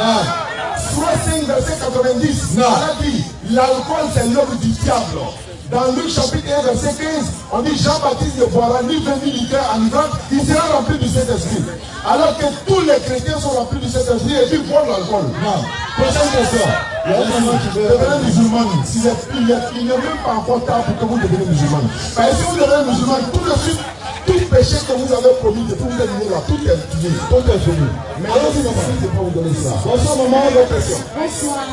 Soit 5, verset 90, Allah dit l'alcool c'est l'œuvre du diable. Dans Luc chapitre 1, verset 15, on dit Jean-Baptiste ne boira ni vin ni liqueur enivrante, il sera rempli du Saint-Esprit. Alors que tous les chrétiens sont remplis du Saint-Esprit et puis boivent l'alcool. Prochaine question. Devenez musulman. Il n'est même pas encore tard pour que vous deveniez musulman. Parce que si vous devenez musulman, tout de suite, tout péché que vous avez commis depuis que vous êtes venu là, tout est fini. Tout est fini. Mais allez-y, maman, je ne peux pas vous donner ça. Bonsoir, maman, votre question. Bonsoir,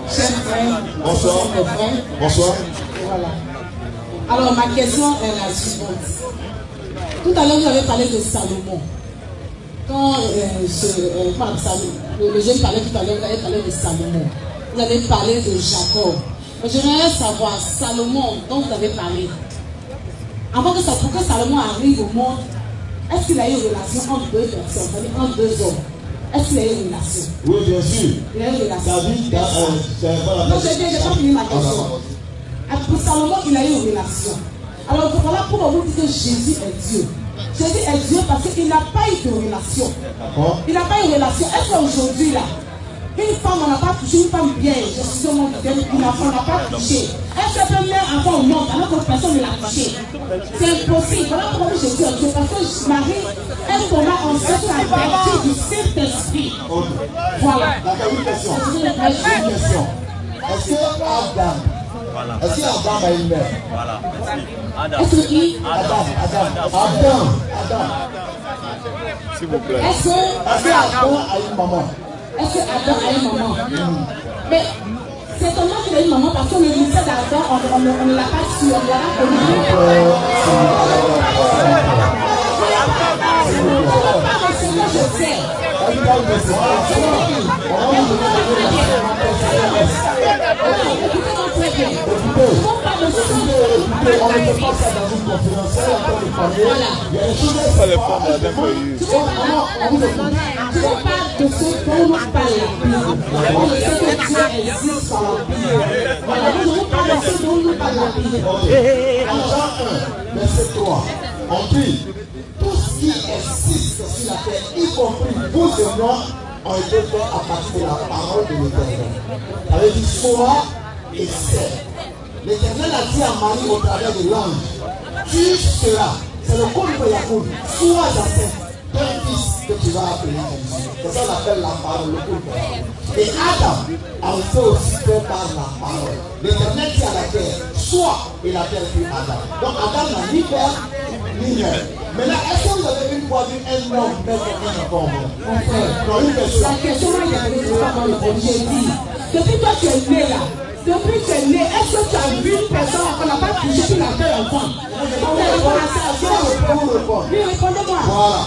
chers frères. Bonsoir. Bonsoir. Voilà. Alors, ma question est la suivante. Tout à l'heure, vous avez parlé de Salomon. Quand le jeune parlait tout à l'heure, vous avez parlé de Salomon. Vous avez parlé de Jacob. J'aimerais savoir, Salomon, dont vous avez parlé, avant que pour que Salomon arrive au monde, est-ce qu'il a eu une relation entre deux personnes, c'est-à-dire entre deux hommes? Est-ce qu'il a eu une relation? Oui, bien sûr. Il a eu une relation. David, non, j'ai pas fini ma question. Pour Salomon, il a eu une relation. Alors voilà pourquoi vous dites que Jésus est Dieu. Jésus est Dieu parce qu'il n'a pas eu de relation. Il n'a pas eu de relation. Est-ce qu'aujourd'hui, là, une femme, on n'a pas touché, une femme bien, je suis au monde, on n'a pas touché. Est-ce qu'elle peut mettre un peu au monde alors que personne ne l'a touché? C'est impossible. Voilà pourquoi Jésus est Dieu. Parce que Marie, elle tomba enceinte à partir du Saint-Esprit. Voilà. D'accord, une question. Est-ce que Adam, est-ce qu'Adam a une mère? Voilà. Est-ce que qui? Adam. S'il vous plaît. Est-ce que Adam a une maman? Est-ce que Adam a une maman? Mais c'est seulement qu'il a une maman parce que le lycée d'Adam, on ne l'a pas su, on ne l'a pas connu. Je sais. On ne fait pas ça dans une conférence, on peut parler. Il y a des choses à faire. Je ne parle de ce dont nous parlons. On sait que Dieu existe par la Bible. Voilà, nous parlons de ce dont nous parlons la Bible. En Jean 1, verset 3, on dit tout ce qui existe sur la terre, y compris vous et moi, ont été faits à partir de la parole de l'Éternel. Ça veut dire soit et c'est. L'Éternel a dit à Marie au travers de l'ange, tu seras, c'est le code de Yacoub, sois Jacinthe, ton fils que tu vas appeler Jésus. C'est ça qu'on appelle la parole, le code de Yacoub. Et Adam a été aussi fait par la parole. L'Éternel dit à la terre, sois, et la terre fut Adam. Donc Adam n'a ni père, ni mère. Maintenant, est-ce que vous avez une fois vu un homme mettre un enfant? Non, une question. La question est j'ai dit, depuis toi tu es né là, depuis que tu es né, est-ce que tu as vu une personne qu'on n'a pas touché qui n'a fait un enfant? Oui, répondez-moi. Voilà.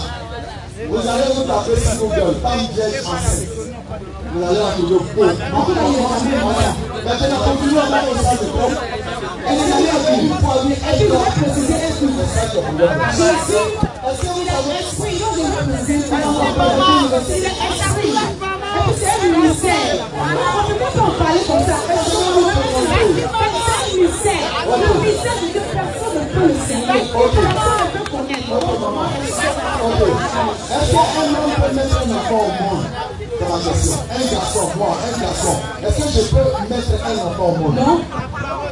Vous allez vous taper sur Google, femme vieille enceinte. Vous allez la trouver au maintenant, continuez à parler ça de toi. Elle est allée à une fois, et puis, je vais préciser un truc. Jésus, est-ce que vous avez esprit, non, je vais préciser un truc. C'est l'esprit. Et puis, c'est un ministère. On ne peut pas en parler comme ça. C'est un ministère. Le ministère de Dieu, personne ne peut le servir. Personne ne peut connaître. Est-ce qu'un homme peut mettre un enfant au monde? ma question. Un garçon, moi, un garçon. Est-ce que je peux mettre un enfant au monde? Non.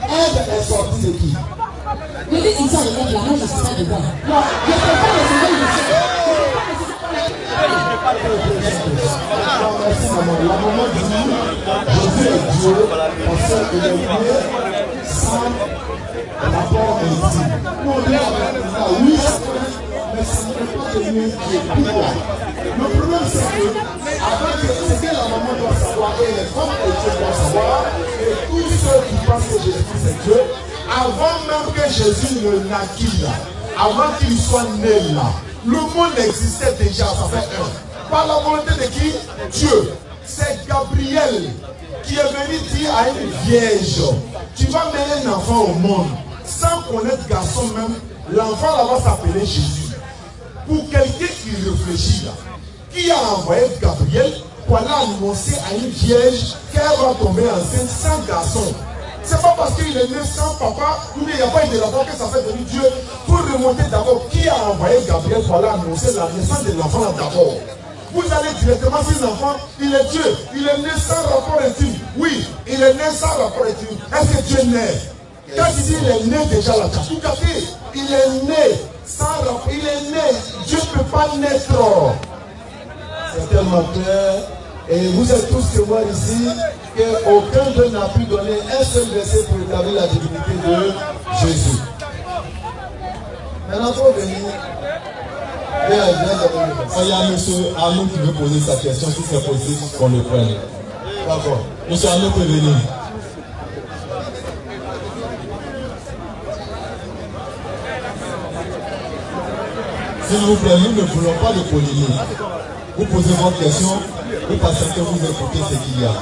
Ève est sortie de qui? Je dis qu'ils sont avec là, moi je ne suis pas dedans. Non, je ne peux pas les aider, je sais. Merci maman. La maman dit Jésus est Dieu parce qu'il est né sans rapport intime. Nous on dit oui, mais ça ne peut pas devenir Dieu. Pourquoi? Le problème c'est que avant que ce que la maman doit savoir et les femmes et Dieu doivent savoir, et tous ceux qui pensent que Jésus c'est Dieu, avant même que Jésus ne naquille, avant qu'il soit né là, le monde existait déjà, ça fait un. Par la volonté de qui? Dieu. C'est Gabriel qui est venu dire à une vierge, tu vas mener un enfant au monde. Sans connaître garçon même, l'enfant là va s'appeler Jésus. Pour quelqu'un qui réfléchit là, qui a envoyé Gabriel pour aller annoncer à une vierge qu'elle va tomber enceinte sans garçon. C'est pas parce qu'il est né sans papa ou il n'y a pas eu de l'enfant que ça fait venir Dieu. Pour remonter d'abord, qui a envoyé Gabriel pour aller annoncer la naissance de l'enfant d'abord? Vous allez directement sur l'enfant, il est Dieu, il est né sans rapport intime. Oui, il est né sans rapport intime. Est-ce que Dieu est né? Quand il dit il est né déjà là, tu as tout capté. Il est né sans rapport, il est né. Dieu ne peut pas naître. C'est tellement clair. Et vous êtes tous témoins ici qu'aucun d'eux n'a pu donner un seul verset pour établir la divinité de Jésus. Maintenant, il faut venir. Il y a un monsieur Arnaud qui veut poser sa question, si c'est possible qu'on le prenne. D'accord. Monsieur Arnaud peut venir. S'il vous plaît, nous ne voulons pas de polémique. Vous posez votre question, vous passez que vous écoutez ce qu'il y a.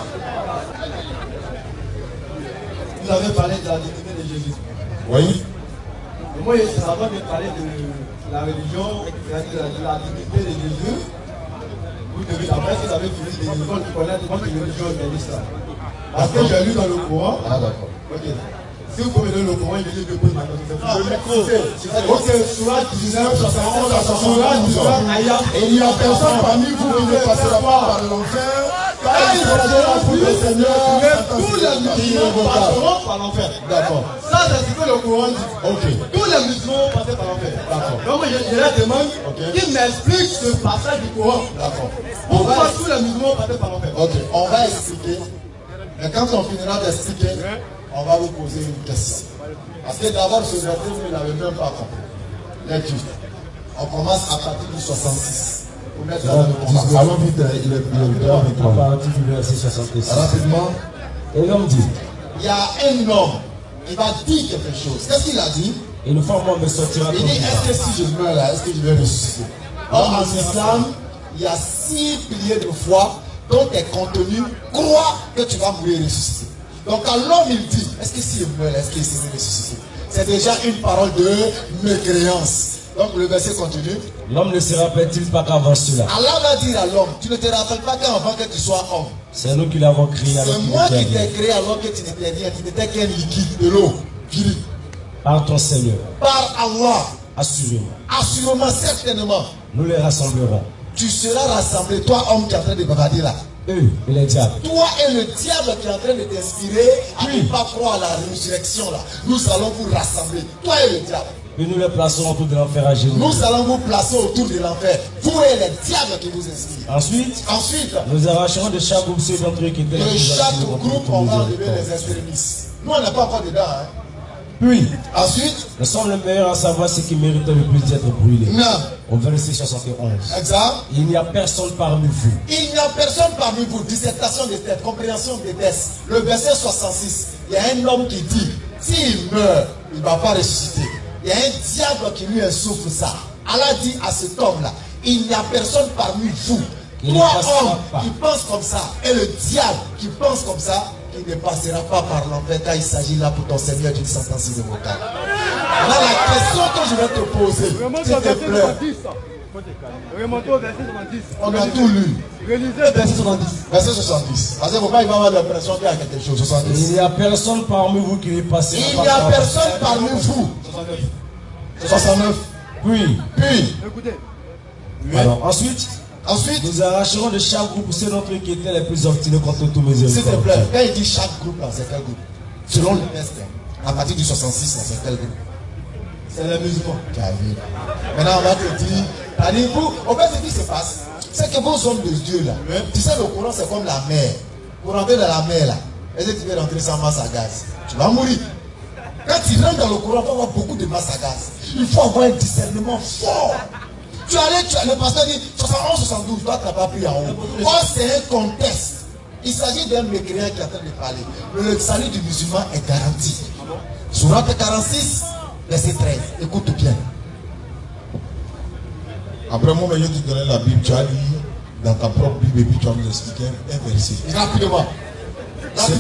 Vous avez parlé de la divinité de Jésus. Oui. Et moi, avant de parler de la religion, c'est-à-dire de la divinité de Jésus, vous devez, après, si vous avez fini de connaître votre religion humaniste. Parce que j'ai lu dans le Coran. Ah, d'accord. Ok. Si vous pouvez donner le Coran, il dit de poser ma question. Ok, Surah 19, 71, 71, et il n'y a personne parmi vous qui ne passera pas par l'enfer. Car il sera pour le Seigneur, mais tous les musulmans passeront par l'enfer. D'accord. Ça, c'est ce que le Coran dit. Ok. Tous les musulmans vont passer par l'enfer. D'accord. Donc, je leur demande qu'ils m'expliquent ce passage du Coran. D'accord. Pourquoi tous les musulmans vont passer par l'enfer? Ok. On va expliquer. Et quand on finira d'expliquer, on va vous poser une question. Parce que d'abord, ce verset, vous ne l'avez même pas compris. Lecture. On commence à partir du 66. Allons vite, il est à partir du verset 66. Rapidement. Et l'homme dit, il y a un homme qui va dire quelque chose. Qu'est-ce qu'il a dit? Et le format me sortira. Il dit, est-ce que si je meurs là, est-ce que je vais ressusciter? Or, en islam, il y a 6 piliers de foi dont tes contenus croient que tu vas mourir et ressusciter. Donc quand l'homme il dit, est-ce que s'il meurt, est-ce qu'il s'est ressuscité? C'est déjà une parole de mécréance. Donc le verset continue. L'homme ne se rappelle-t-il pas qu'avant cela? Allah va dire à l'homme, tu ne te rappelles pas qu'avant que tu sois homme. C'est nous qui l'avons créé. C'est moi qui t'ai créé alors que tu n'étais rien, tu n'étais qu'un liquide de l'eau. Par ton Seigneur. Par Allah. Assurément. Assurément, certainement. Nous les rassemblerons. Tu seras rassemblé, toi homme qui est en train de bavarder là. Eux et les diables. Toi et le diable qui est en train de t'inspirer à ne pas croire à la résurrection là. Nous allons vous rassembler, toi et le diable. Et nous les placerons autour de l'enfer à genoux. Nous allons vous placer autour de l'enfer. Vous et les diables qui vous inspirent. Ensuite, nous arracherons de chaque groupe ceux d'entre eux qui étaient de chaque groupe, on va enlever les extrémistes. Nous, on n'est pas encore dedans. Hein. Puis, ensuite, nous sommes les meilleurs à savoir ce qui mérite le plus d'être brûlé. Non. Au verset 71. Exact. Il n'y a personne parmi vous. Il n'y a personne parmi vous. Dissertation des têtes, compréhension des tests. Le verset 66. Il y a un homme qui dit, s'il meurt, il ne va pas ressusciter. Il y a un diable qui lui insouffle ça. Allah dit à cet homme-là, il n'y a personne parmi vous. Toi, homme, qui pense comme ça, et le diable qui pense comme ça, qui ne passera pas par l'enfer car il s'agit là pour ton Seigneur d'une sentence irrévocable. Là, la question que je vais te poser, s'il te plaît. Remontons au verset 70. On a tout lu. Relisez verset 70. Verset 70. Parce que il va y avoir l'impression qu'il y a quelque chose. 70. Il n'y a personne parmi vous qui est passé. Il n'y a personne parmi vous. 69. 69. Puis. Écoutez. Alors ensuite. Ensuite, nous arracherons de chaque groupe ceux d'entre eux qui étaient les plus obstinés contre tous mes s'il te plaît, quand il dit chaque groupe, là, c'est quel groupe? Selon le test, à partir du 66, là, c'est quel groupe? C'est les musulmans. Maintenant, on va te dire, au fait, ce qui se passe, c'est que vos hommes de Dieu, là, tu sais, le courant, c'est comme la mer. Pour rentrer dans la mer, là, est-ce que tu veux rentrer sans masse à gaz? Tu vas mourir. Quand tu rentres dans le courant, il faut avoir beaucoup de masse à gaz. Il faut avoir un discernement fort. Tu allais, le pasteur dit 71, 72, toi tu n'as pas pris en haut. Or, c'est un contexte. Il s'agit d'un mécréant qui est en train de parler. Mais le salut du musulman est garanti. Sourate 46, verset 13. Écoute bien. Après moi, je te donner la Bible, tu as lu dans ta propre Bible et puis tu vas nous expliquer un verset. Rapidement. Ceux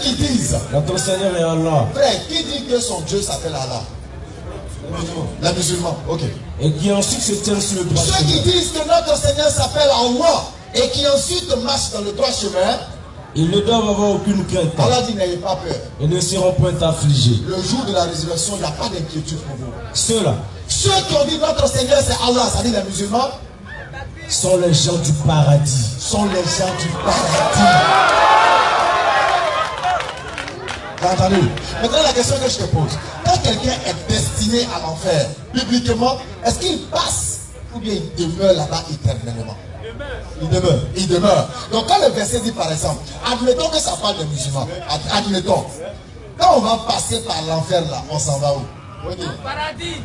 qui disent notre Seigneur est Allah. Frère, qui dit que son Dieu s'appelle Allah? Les musulmans, ok. Et qui ensuite se tiennent sur le droit chemin. Ceux qui disent que notre Seigneur s'appelle Allah et qui ensuite marchent dans le droit chemin, ils ne doivent avoir aucune crainte. Allah dit n'ayez pas peur. Ils ne seront point affligés. Le jour de la résurrection, il n'y a pas d'inquiétude pour vous. Ceux-là, ceux qui ont dit notre Seigneur c'est Allah, ça dit les musulmans, sont les gens du paradis. Sont les gens du paradis. T'as entendu? Maintenant la question que je te pose, quand quelqu'un est destiné à l'enfer, bibliquement, est-ce qu'il passe ou bien il demeure là-bas éternellement? Il demeure. Il demeure. Donc quand le verset dit par exemple, admettons que ça parle des musulmans, admettons, quand on va passer par l'enfer là, on s'en va où? Okay. Paradis.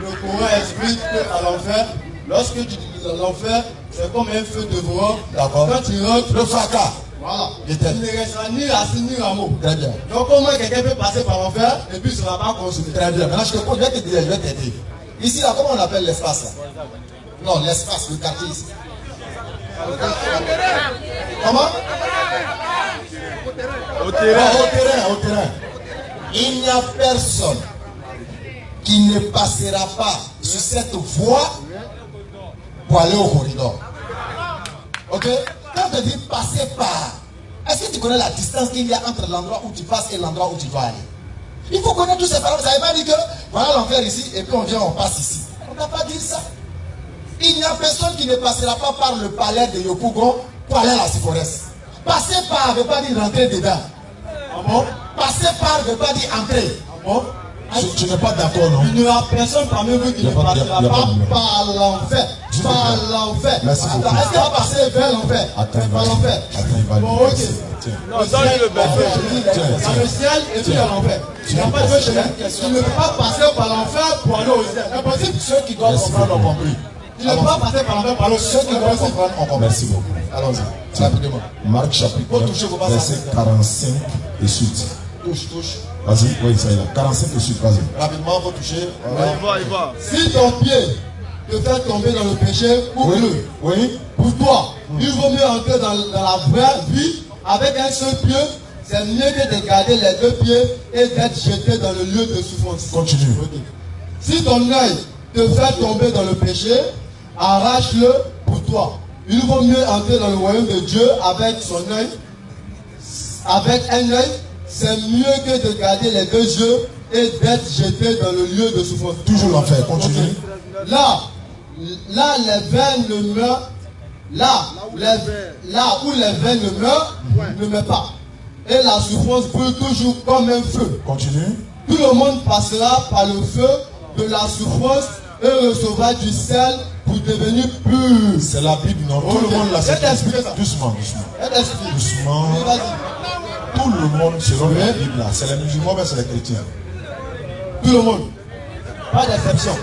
Le Coran explique qu'à l'enfer, lorsque tu dis l'enfer, c'est comme un feu dévorant. D'accord. Quand tu rentres, le fracas. Voilà. Il ne restera ni assis ni rameau. Très bien. Donc au moins quelqu'un peut passer par l'enfer et puis il ne sera pas consumé. Très bien. Maintenant je te pose, je vais t'aider. Ici là, comment on appelle l'espace là? Non, l'espace, le quartier ici. Comment? Au terrain. Au terrain. Il n'y a personne qui ne passera pas sur cette voie pour aller au corridor. Ok? Quand on te dit passer par, est-ce que tu connais la distance qu'il y a entre l'endroit où tu passes et l'endroit où tu dois aller? Il faut connaître tous ces paroles. Vous n'avez pas dit que voilà l'enfer ici et puis on vient, on passe ici. On ne t'a pas dit ça. Il n'y a personne qui ne passera pas par le palais de Yopougon pour aller à la Siforès. Passer par ne veut pas dire rentrer dedans. Ah bon? Passer par ne veut pas dire entrer. Ah bon? Tu n'es pas d'accord, non? Il n'y aura personne parmi vous qui ne passera pas par l'enfer. Par l'enfer. Est-ce qu'il va passer vers l'enfer? Par l'enfer. Bon, ok. Non, dans le ciel et puis à l'enfer. Tu n'as pas de chemin. Tu ne peux pas passer par l'enfer pour aller au ciel. C'est impossible. Ceux qui doivent comprendre ont compris. Tu ne peux pas passer par l'enfer par l'autre. Ceux qui doivent comprendre ont compris. Merci beaucoup. Allons-y. Rapidement. Marc chapitre 9, verset 45 et suite. Touche. Vas-y, oui, ça y est. 45 et suite, vas-y. Rapidement, vous touchez. Il va. Si ton pied te fait tomber dans le péché, coupe-le. Oui. Pour toi, il vaut mieux entrer dans la vraie vie avec un seul pied. C'est mieux que de garder les deux pieds et d'être jeté dans le lieu de souffrance. Continue. Si ton œil te fait tomber dans le péché, arrache-le pour toi. Il vaut mieux entrer dans le royaume de Dieu avec son œil, avec un œil. C'est mieux que de garder les deux yeux et d'être jeté dans le lieu de souffrance. Toujours l'enfer, continue. Okay. Là les veines ne meurent, là où les veines ne meurent, ne meurent pas. Et la souffrance brûle toujours comme un feu. Continue. Tout le monde passera par le feu de la souffrance et recevra du sel pour devenir pur. C'est la Bible, non? Tout le monde l'a fait. Doucement. Doucement. Tout le monde selon la Bible là. C'est les musulmans, mais c'est les chrétiens. Tout le monde. Pas d'exception.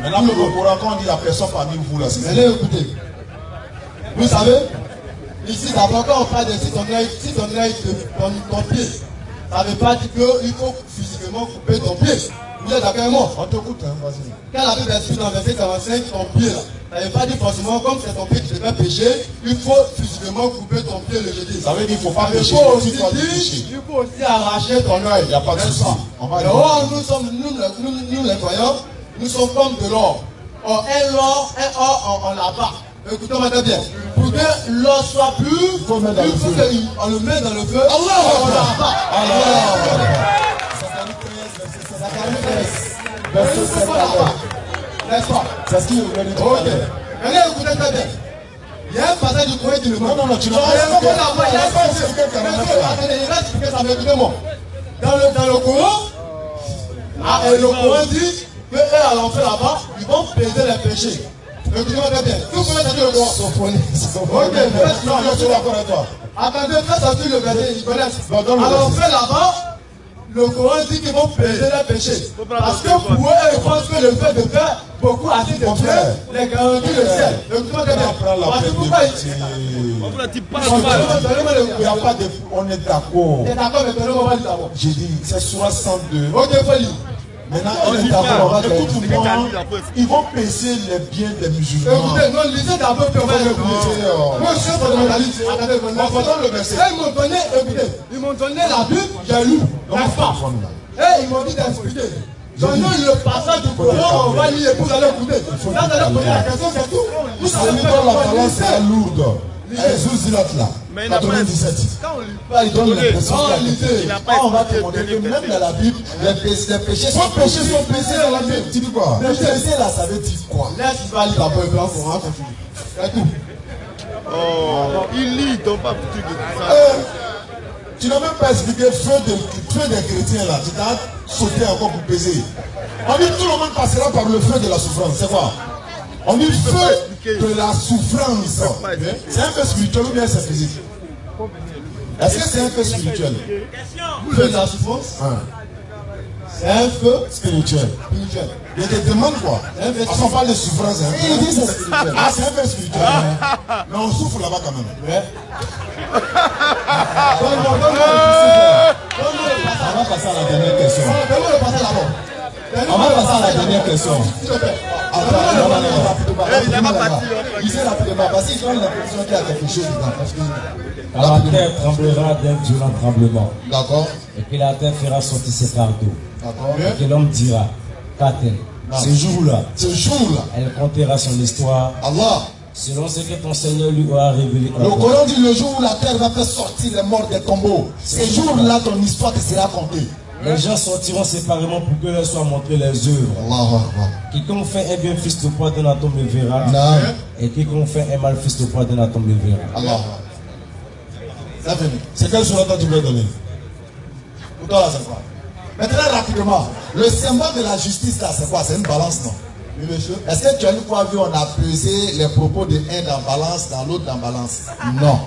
Maintenant, le Coran, quand on dit la personne parmi vous là, c'est. Allez écoutez. Vous savez, ici d'abord quand on parle de si ton œil ton pied, ça ne veut pas dire qu'il faut physiquement couper ton pied. Vous êtes d'accord avec moi? On t'écoute, hein, vas-y. Quand la Bible explique dans le verset 45, ton pied là, ça ne veut pas dire forcément comme c'est ton pied qui te fait pécher, il faut physiquement couper ton pied et le jeter. Ça veut dire qu'il ne faut pas pécher. Il faut aussi arracher ton œil. Il n'y a pas de souci. Nous les croyants, nous sommes comme de l'or. Or, un or, on l'a. Écoutez-moi très bien. Pour que l'or soit pur, il faut qu'on le mette dans le feu. On l'a. C'est ce qu'il veut dire. Allez, écoutez très bien. Il y a un passage du Coran qui le montre. Non, tu n'as pas expliqué 49. Attendez, il va expliquer ça, mais écoutez-moi. Dans le Coran, le Coran dit qu'eux à l'enfer là-bas, ils vont peser les péchés. Écoutez-moi très bien. Vous pouvez sortir le Coran. Ok, je suis d'accord avec toi. Attendez, faites sortir le verset, ils connaissent. À l'enfer là-bas, le Coran dit qu'ils vont peser les péchés. Parce que pour eux, ils pensent que le fait de faire beaucoup assez de bien les garantit le ciel. Écoutez-moi très bien. Parce que pourquoi il n'y a pas de. On est d'accord. Tu es d'accord, mais donnez-moi pas d'abord. J'ai dit, c'est 62. Ok, faut lire. Maintenant, on est d'accord. Écoute-moi, ils vont peser les biens des musulmans. Écoutez, non, lisez d'abord, puis on va l'écouter. Moi, je suis fondamentaliste. Attendez, le verset. Ils m'ont donné, écoutez, ils m'ont donné la Bible, j'ai lu. N'est-ce pas? Et ils m'ont dit d'expliquer. Donnons le passage du Coran, on va lire et vous allez écouter. Là, vous allez poser la question, c'est tout. Vous savez pas la balance est lourde. Jésus là, 97. Il donne l'impression on va te montrer que même dans la Bible, les péchés sont pesés dans la Bible. Tu dis quoi? Les péchés là, ça veut dire quoi? Laisse-moi lire d'abord et puis on va continuer. C'est tout. Oh, il lit, donc pas foutu de ça. Tu n'as même pas expliqué feu des chrétiens là. Tu t'as sauté encore pour peser. On dit tout le monde passera par le feu de la souffrance. C'est quoi? On dit feu de la souffrance. C'est un peu spirituel ou bien c'est physique? Est-ce que c'est un peu spirituel? Feu de la souffrance? C'est un feu spirituel. Je te demande quoi? On parle de souffrance. Il dit c'est spirituel. Ah, c'est un peu spirituel. Mais on souffre là-bas quand même. On va passer à la dernière question. On va passer à la dernière question. Il n'a pas parti. Il s'est rapidement parce qu'il donne l'impression qu'il y a quelque chose dedans. La terre tremblera d'un violent tremblement. D'accord. Et que la terre fera sortir ses fardeaux. D'accord. Et que l'homme dira, qu'a-t-elle? Ce jour-là, elle comptera son histoire. Allah. Selon ce que ton Seigneur lui aura révélé. Le Coran dit le jour où la terre va faire sortir les morts des tombeaux. Ce jour-là, ton histoire te sera contée. Les gens sortiront séparément pour que leur soient montrées les œuvres. Quiconque fait un bien fils de poids d'un atome le verra. Et quiconque fait un mal fils de poids d'un atome le verra. C'est quel jour tu veux donner? Pour toi là c'est quoi? Maintenant rapidement, le symbole de la justice là c'est quoi? C'est une balance, non? Oui, monsieur. Est-ce que tu as une fois vu on a pesé les propos de un dans balance, dans l'autre dans balance? Non.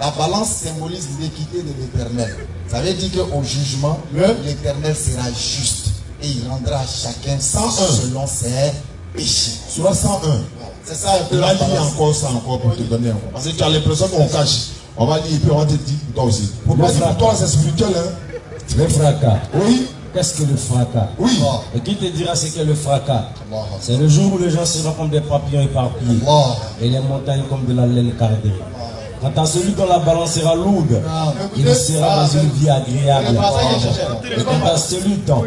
La balance symbolise l'équité de l'Éternel. Ça veut dire qu'au jugement, l'Éternel sera juste et il rendra à chacun selon ses péchés. Sur 101. C'est ça un peu. On va lire encore ça encore pour te donner encore. Parce que tu as l'impression qu'on cache. On va lire et puis on va te dire toi aussi. Pour toi c'est spirituel, hein? Le fracas. Oui. Qu'est-ce que le fracas? Oui. Et qui te dira ce qu'est le fracas? C'est le jour où les gens seront comme des papillons éparpillés et les montagnes comme de la laine cardée. Quant à celui dont la balance sera lourde, il sera dans une vie agréable. Et quant à celui dont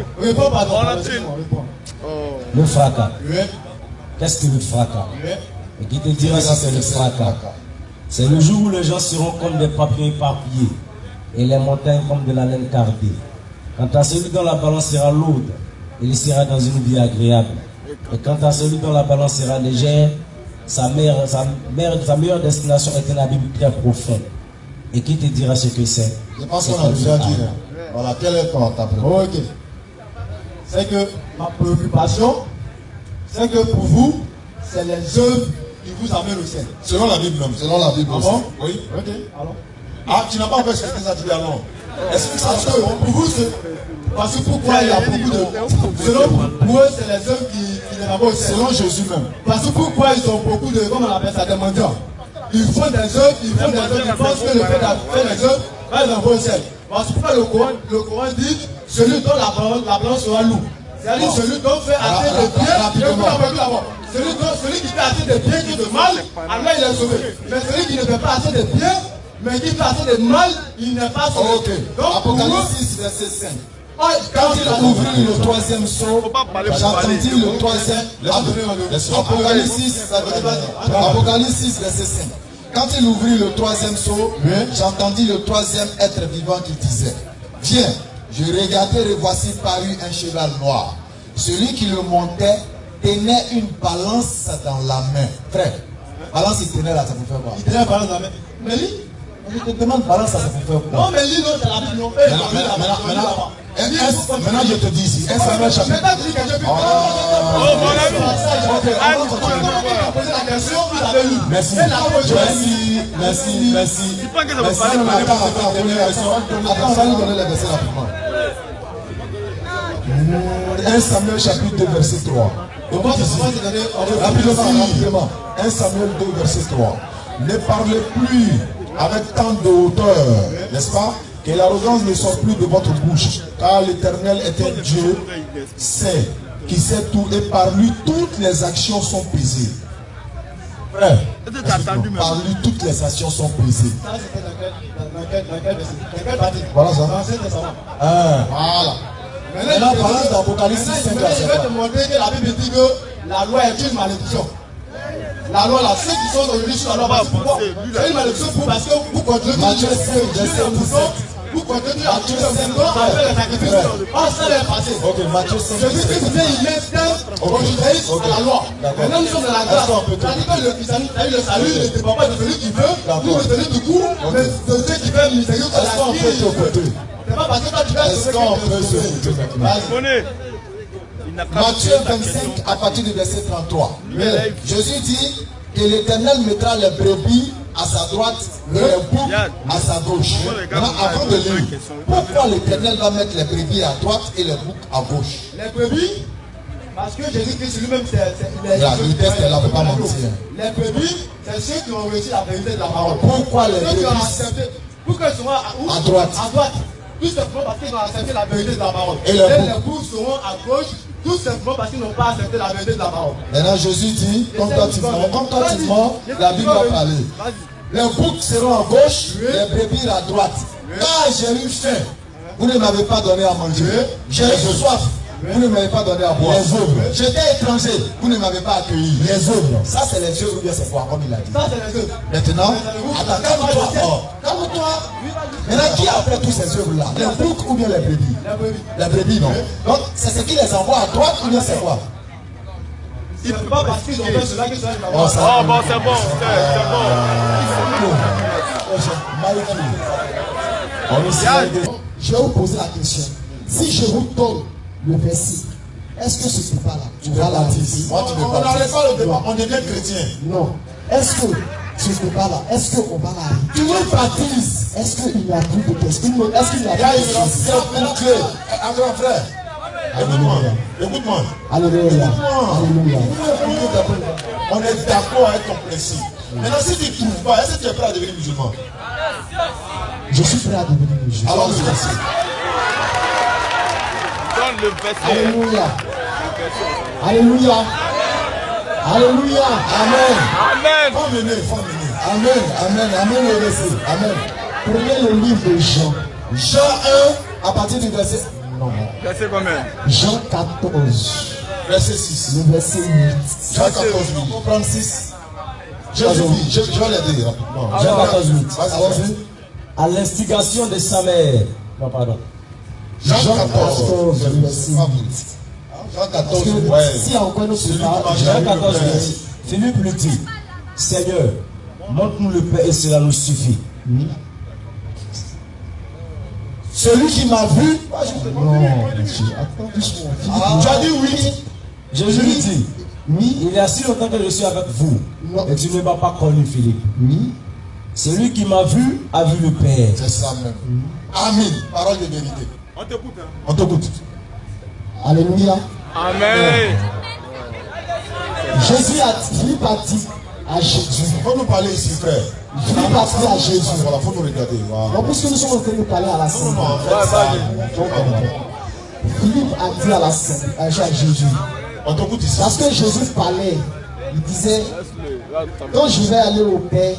le fracas. Qu'est-ce que le fracas? Et qui te dira si c'est le fracas? C'est le jour où les gens seront comme des papillons éparpillés et les montagnes comme de la laine cardée. Quant à celui dont la balance sera lourde, il sera dans une vie agréable. Et quant à celui dont la balance sera légère, sa meilleure destination est un abîme très profond. Et qui te dira ce que c'est? Je pense qu'on a déjà dit. Voilà, quelle est ta préoccupation? Ok. C'est que ma préoccupation, c'est que pour vous, c'est les œuvres qui vous amènent au ciel. Selon la Bible même. Selon la Bible aussi. Bon? Oui. Ok, alors. Ah, tu n'as pas encore expliqué ça, tu dis alors. Explique ça. Parce que pour vous, c'est. Parce que pourquoi il y a beaucoup de. Selon pour eux, c'est les œuvres qui les amènent au ciel. Selon Jésus même. Parce que pourquoi ils ont beaucoup de. Comment on appelle ça? Des mendiants. Ils font des œuvres, ils pensent que le fait de faire des œuvres va les envoyer au ciel. Parce que pourquoi le Coran dit celui dont la balance sera lourde. C'est-à-dire celui dont fait assez de bien. Celui qui fait assez de bien que de mal, alors il est sauvé. Mais celui qui ne fait pas assez de bien, mais qui fait assez de mal, il n'est pas sauvé. Ok. Donc, Apocalypse 6, verset 5. Quand il ouvrit le troisième sceau, j'entendis le troisième. Apocalypse 6, verset 5. Quand il ouvrit le troisième sceau, j'entendis le troisième être vivant qui disait: Viens, je regardais et voici parut un cheval noir. Celui qui le montait tenait une balance dans la main. Frère, Balance éternelle là, ça vous fait quoi? Éternelle balance la main. Mais lui, je te demande balance, ça vous fait quoi? non, mais lui, non, c'est la Bible, non. Maintenant, je te dis ici, 1 Samuel chapitre. Merci. Attends, ça nous donner les versets rapidement. 1 Samuel chapitre 2 verset 3. Rapidement. 1 Samuel 2 verset 3. Ne parlez plus avec tant de hauteur, n'est-ce pas? Que l'arrogance ne sorte plus de votre bouche, car l'Éternel est un Dieu qui sait tout, et par lui toutes les actions sont pesées. Frère, par lui toutes les actions sont pesées. Voilà ça. Voilà. Maintenant, balance d'Apocalypse 5. Je vais te montrer que la Bible dit que la loi est une malédiction. La loi là, ceux qui sont aujourd'hui sur la loi, c'est une malédiction parce que vous continuez vous continuez à tuer les sacrifices. Ça va passer. Ok, Matthieu 5. Jésus Christ vient, il met fin au judaïsme à la loi. Maintenant, nous sommes dans la grâce. C'est-à-dire que le christianisme, le salut ne dépend pas de celui qui veut, ni de celui qui court, mais de celui qui fait miséricorde à la vie. C'est pas parce que toi tu vas se Matthieu 25 à partir du verset 33. Jésus dit que l'Éternel mettra les brebis à sa droite et les boucs à sa gauche. Maintenant, avant de lire, pourquoi l'Éternel va mettre les brebis à droite et les boucs à gauche? Les brebis, parce que Jésus-Christ lui-même, le texte est là, ne peut pas mentir. Les brebis, c'est ceux qui ont reçu la vérité de la parole. Pourquoi les brebis pourquoi ils seront à droite? Tout simplement parce qu'ils ont accepté la vérité de la parole. Et les boucs seront à gauche, tout simplement parce qu'ils n'ont pas accepté la vérité de la parole. Maintenant Jésus dit, comme toi tu mens, la Bible va parler. Les boucs seront à gauche, les brebis à droite. Car j'ai eu faim, vous ne m'avez pas donné à manger. J'ai eu soif, vous ne m'avez pas donné à boire. J'étais étranger, vous ne m'avez pas accueilli. Les œuvres, ça c'est les œuvres ou bien c'est quoi, comme il a dit? Ça c'est les œuvres. Maintenant, attends, calme-toi. Calme-toi. Maintenant, qui a fait tous ces œuvres-là? Les boucs ou bien les brebis? Les brebis, non. Donc, c'est ce qui les envoie à droite ou bien c'est quoi? Il ne peut pas parce qu'ils ont fait cela que ça va. Oh, bon, c'est bon, c'est bon. Je vais vous poser la question. Si je vous donne le verset, est-ce que ce n'est pas là? Tu vas la dire. Moi, tu ne veux pas. On n'arrête pas le débat, on devient chrétien. Non. Est-ce que ce n'est pas là? Est-ce qu'on va là? Tu veux baptiser? Est-ce qu'il n'y a plus de questions? Est-ce qu'il y a plus de questions? Attends, frère. Écoute-moi. Alléluia. On est d'accord avec ton principe. Maintenant, si tu ne trouves pas, est-ce que tu es prêt à devenir musulman? Je suis prêt à devenir musulman. Alors, le verset. Donne le verset. Alléluia. Alléluia. Alléluia. Amen. Amen. Faut mener. Amen le verset. Amen. Prenez le livre de Jean. Jean 1 à partir du verset. Non. Verset combien? Jean 14. Verset 6. Le verset 8. Jean 14, 8. On prend 6. Je vais l'aider rapidement. Jean 14, 8. À l'instigation de sa mère. Non, pardon. Jean 14, verset 8. Jean 14, si encore nous se parle, Jean 14, Philippe lui dit, Seigneur, montre-nous le Père et cela nous suffit. Celui qui m'a vu, tu as dit oui. Jésus lui dit, oui, il y a si longtemps que je suis avec vous, et tu ne m'as pas connu, Philippe. Oui. Celui qui m'a vu a vu le Père. C'est ça même. Amen. Parole de vérité. On t'écoute. On t'écoute. Alléluia. Amen. Philippe a dit à Jésus. Il faut nous parler ici, frère. Philippe a dit à Jésus. Voilà, il faut nous regarder. Voilà. Donc, puisque nous sommes en train de parler à la Sainte. Non, en fait, ça. Philippe a dit à la Sainte, à Jésus. On t'écoute ici. Parce que Jésus parlait. Il disait, quand je vais aller au Père,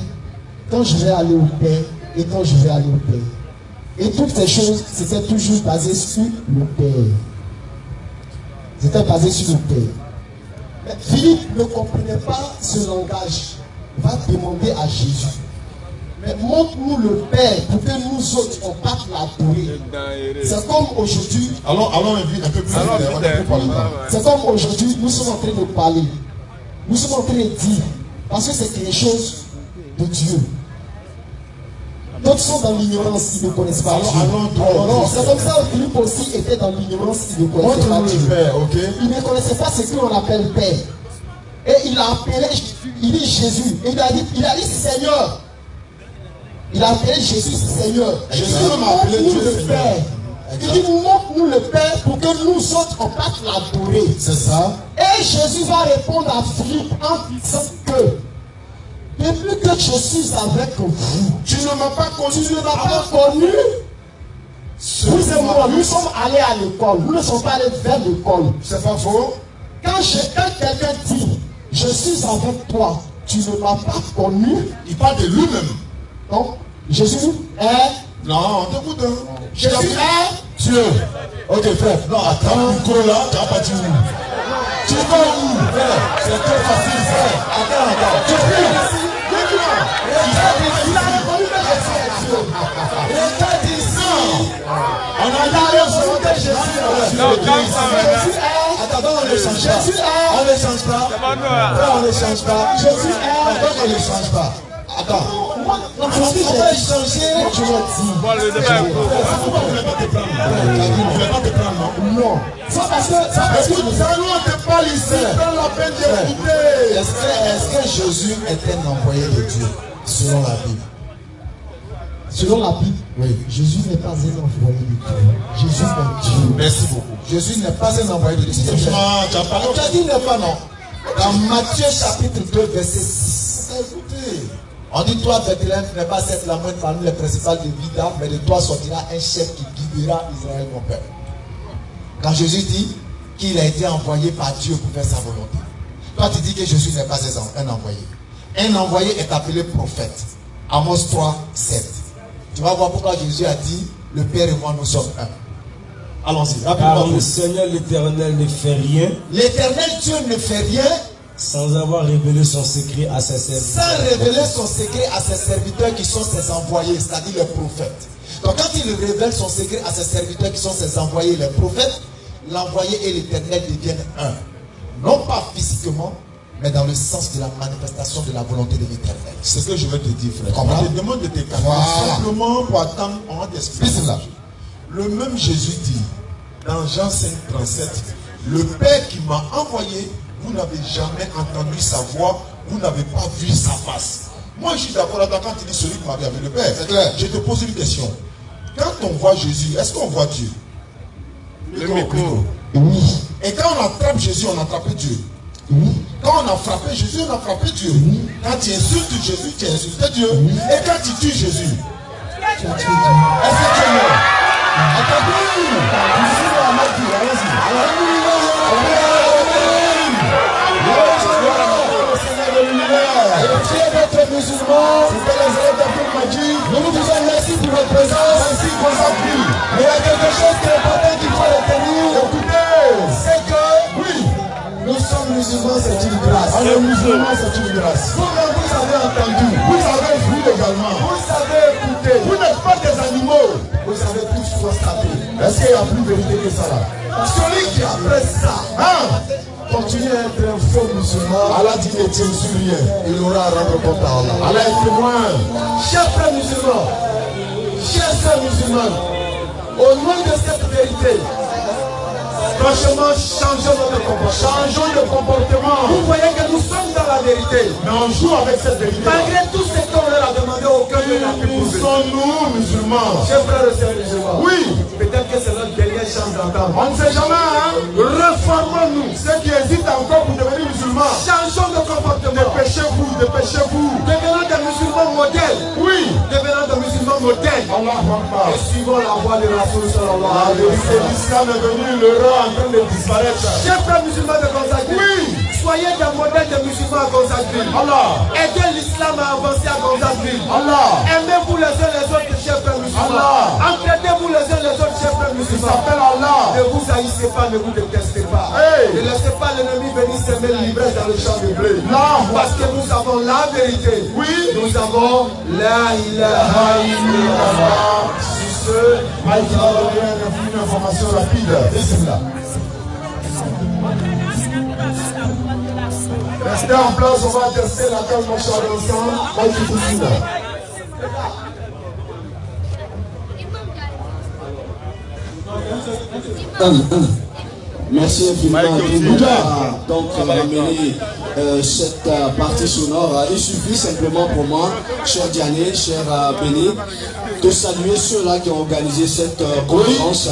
quand je vais aller au Père, et quand je vais aller au Père. Et toutes ces choses, c'était toujours basé sur le Père. C'était basé sur le Père. Mais Philippe ne comprenait pas ce langage. Il va demander à Jésus. Mais montre-nous le Père pour que nous autres, on parte l'adorer. C'est comme aujourd'hui. Allons un peu plus. C'est comme aujourd'hui, nous sommes en train de parler. Nous sommes en train de dire, Parce que c'est quelque chose de Dieu. D'autres sont dans l'ignorance, ils ne connaissent pas Dieu. C'est comme ça que Philippe aussi était dans l'ignorance, il ne connaissait pas Dieu. Il ne connaissait pas ce qu'on appelle Père. Et il a appelé, il dit Jésus. Et il a dit Seigneur. Il a appelé Jésus Seigneur. Jésus m'a appelé Dieu le Père. Il dit montre-nous le Père pour que nous autres on puisse l'adorer. C'est ça. Et Jésus va répondre à Philippe en disant que depuis que je suis avec vous, tu ne m'as pas connu. Vous et moi, nous sommes allés à l'école. Nous ne sommes pas allés vers l'école. C'est pas faux. Quand quelqu'un dit, je suis avec toi, tu ne m'as pas connu. Il parle de lui-même. Donc, Jésus est... Non, on t'écoute. Jésus est... Dieu. Ok, frère. Non, attends, le micro là, tu n'as pas dit où. Tu vas où, frère? C'est très facile, frère. Attends. Tu pries. Il a répondu que Jésus est Dieu. Il t'a dit ça. On a dit que Jésus est Dieu. Non, comme ça, Jésus est... Attends, on ne change pas. Jésus est... On ne change pas. On ne change pas. Jésus est... On ne change pas. Attends. On va changer. Tu m'as dit. Bon, le débat est court. Pourquoi vous ne voulez pas te prendre? Vous ne voulez pas te prendre, non? Ça parce que nous allons te parler ici. Prends la peine d'écouter. Est-ce que Jésus est un envoyé de Dieu selon la Bible? selon la Bible, oui, Jésus n'est pas un envoyé de Dieu. Jésus est Dieu. Merci beaucoup. Jésus n'est pas un envoyé de Dieu. Tu as dit n'est pas non. Dans Matthieu chapitre 2, verset 6. Écoutez. On dit, toi, Bethléem, tu n'es pas cette la moindre parmi les principales de Vida, mais de toi sortira un chef qui guidera Israël, mon père. Quand Jésus dit qu'il a été envoyé par Dieu pour faire sa volonté, toi, tu dis que Jésus n'est pas un envoyé. Un envoyé est appelé prophète. Amos 3, 7. Tu vas voir pourquoi Jésus a dit, le Père et moi, nous sommes un. Allons-y, rapidement. Car le Seigneur l'Éternel ne fait rien. L'éternel Dieu ne fait rien sans avoir révélé son secret à ses serviteurs. Sans révéler son secret à ses serviteurs qui sont ses envoyés, c'est-à-dire les prophètes. Donc quand il révèle son secret à ses serviteurs qui sont ses envoyés, les prophètes, l'envoyé et l'éternel deviennent un. Non pas physiquement, mais dans le sens de la manifestation de la volonté de l'éternel. C'est ce que je vais te dire, frère. Comprends? On te demande de te calmer. Voilà. Simplement pour attendre, on va t'expliquer. Le même Jésus dit, dans Jean 5, 37, le Père qui m'a envoyé, vous n'avez jamais entendu sa voix, vous n'avez pas vu sa face. Moi, je suis d'accord avec quand il dit celui qui m'a vu avec le Père. C'est clair. Je te pose une question. Quand on voit Jésus, est-ce qu'on voit Dieu? Le micro. Oui. Et quand on attrape Jésus, on a attrapé Dieu. Oui. Quand on a frappé Jésus, on a frappé Dieu. Oui. Quand tu insultes Jésus, tu as insulté Dieu. Oui. Et quand tu tues Jésus, est-ce que tu es mort? Attendez. Musulmans, c'était les élèves d'Afrique Magie. Nous vous disons merci pour votre présence. Merci pour votre vie. Mais il y a quelque chose qui est important qu'il faut retenir. Écoutez, c'est que, oui, nous sommes musulmans, c'est une grâce. Alors, musulmans, c'est une grâce. Vous-même, vous avez entendu. Vous avez vu également. Vous avez écouté. Vous n'êtes pas des animaux. Vous avez tous constaté. Est-ce qu'il y a plus de vérité que ça là? Celui qui après ça, continue à être un faux musulman. Allah dit ne tient sur rien. Il aura à rendre compte à Allah. Allah est témoin. Chers frères musulmans, chers frères musulmans, au nom de cette vérité, franchement, changeons notre comportement. Changeons de comportement. Vous voyez que nous sommes dans la vérité. Mais on joue avec cette vérité. Malgré tout ce qu'on leur a demandé, aucun de n'a pu prouver. Sommes-nous musulmans? Chers frères et sœurs musulmans. Oui. Peut-être que c'est notre dernière chance d'entendre. On ne sait jamais, hein? Reformons-nous. Ceux qui hésitent encore pour devenir musulmans. Changeons de comportement. Dépêchez-vous, dépêchez-vous. Devenons des musulmans modèles. Oui. Devenons des musulmans modèles. Allah. Et suivons la voie de Rasoul sallallahu La alayhi wa vérité sallam. d'islam est venue, l'euro en train de disparaître. Chers frères musulmans de Gonzague. Oui. Soyez des modèles de musulmans à Gonzague. Allah. Aidez l'islam à avancer à Gonzague. Allah. Aimez-vous les uns les autres, chers frères musulmans. Allah. Entraidez-vous les uns les autres, chers frères Il musulmans. s'appelle Allah. Ne vous haïssez pas, ne vous détestez pas. Hey. Ne laissez pas l'ennemi venir s'aimer l'ivresse dans le champ de blé. Non. Parce que nous avons la vérité. Oui. Nous avons la ilaha illallah. Sur ce, Mike va donner une information rapide. Bismillah. Merci. Restez en place, on va tester la cage mâchoire ensemble. Merci infiniment donc ramener cette partie sonore. Il suffit simplement pour moi, cher Diané, cher Béni, de saluer ceux-là qui ont organisé cette conférence.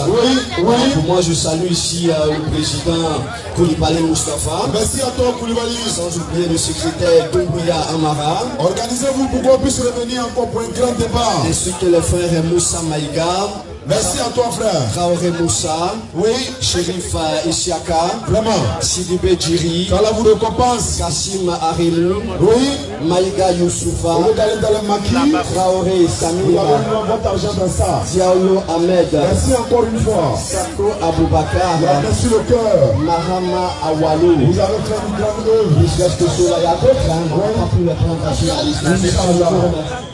Pour moi, je salue ici le président Koulibaly Moustapha. Merci à toi Koulibaly. Sans oublier le secrétaire Doumbouya Amara. Organisez-vous pour qu'on puisse revenir encore pour un grand débat. Ainsi que le frère Moussa Maïga. Merci à toi frère. Traoré Moussa. Oui. Chérif Isiaka. Vraiment. Sidibé Djiri. Qu'Allah vous récompense. Kassim Arimou. Oui. Maïga Youssoufa. Traoré Samir. Votre argent dans ça. Diallo Ahmed. Merci encore une fois. Sako Aboubakar. Merci le cœur. Mahama Awalo. Vous avez fait une grande œuvre. Il reste cela. Il y a d'autres. On n'a pas pu le prendre à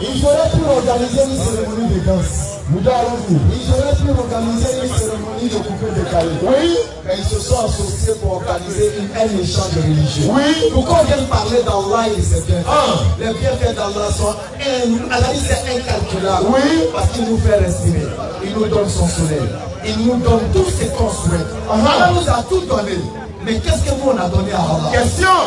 il faudrait plus organiser une cérémonie de danse. Il faudrait plus organiser une cérémonie de coupure de carré. Oui. Mais ils se sont associés pour organiser un échange de religieux. Oui. Pourquoi on vient parler d'Allah et de ses bienfaits? Les bienfaits d'Allah sont incalculables. Oui. Parce qu'il nous fait respirer. Il nous donne son soleil. Il nous donne tout ce qu'on souhaite. Allah nous a tout donné. Mais qu'est-ce que nous on a donné à Allah? Question.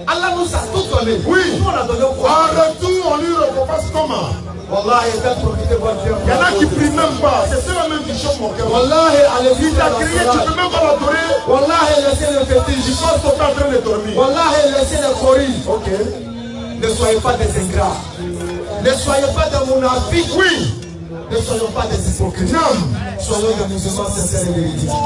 Allah nous a tout donné. Oui. Nous on a donné quoi? En retour, on lui récompense comment? Wallah, il va profiter de votre Dieu. Il y en a qui prient même pas. C'est cela même qui choque mon cœur. Wallah, allez-y. Il t'a créé, tu peux même pas l'adorer. Wallah, laissez le fétiche. Je pense qu'on est en train de dormir. Wallah, laissez le courir. Ok. Ne soyez pas des ingrats. Ne soyez pas des monafiques. Oui. Ne soyons pas des hypocrites. Non. Soyons des musulmans sincères et véridiques.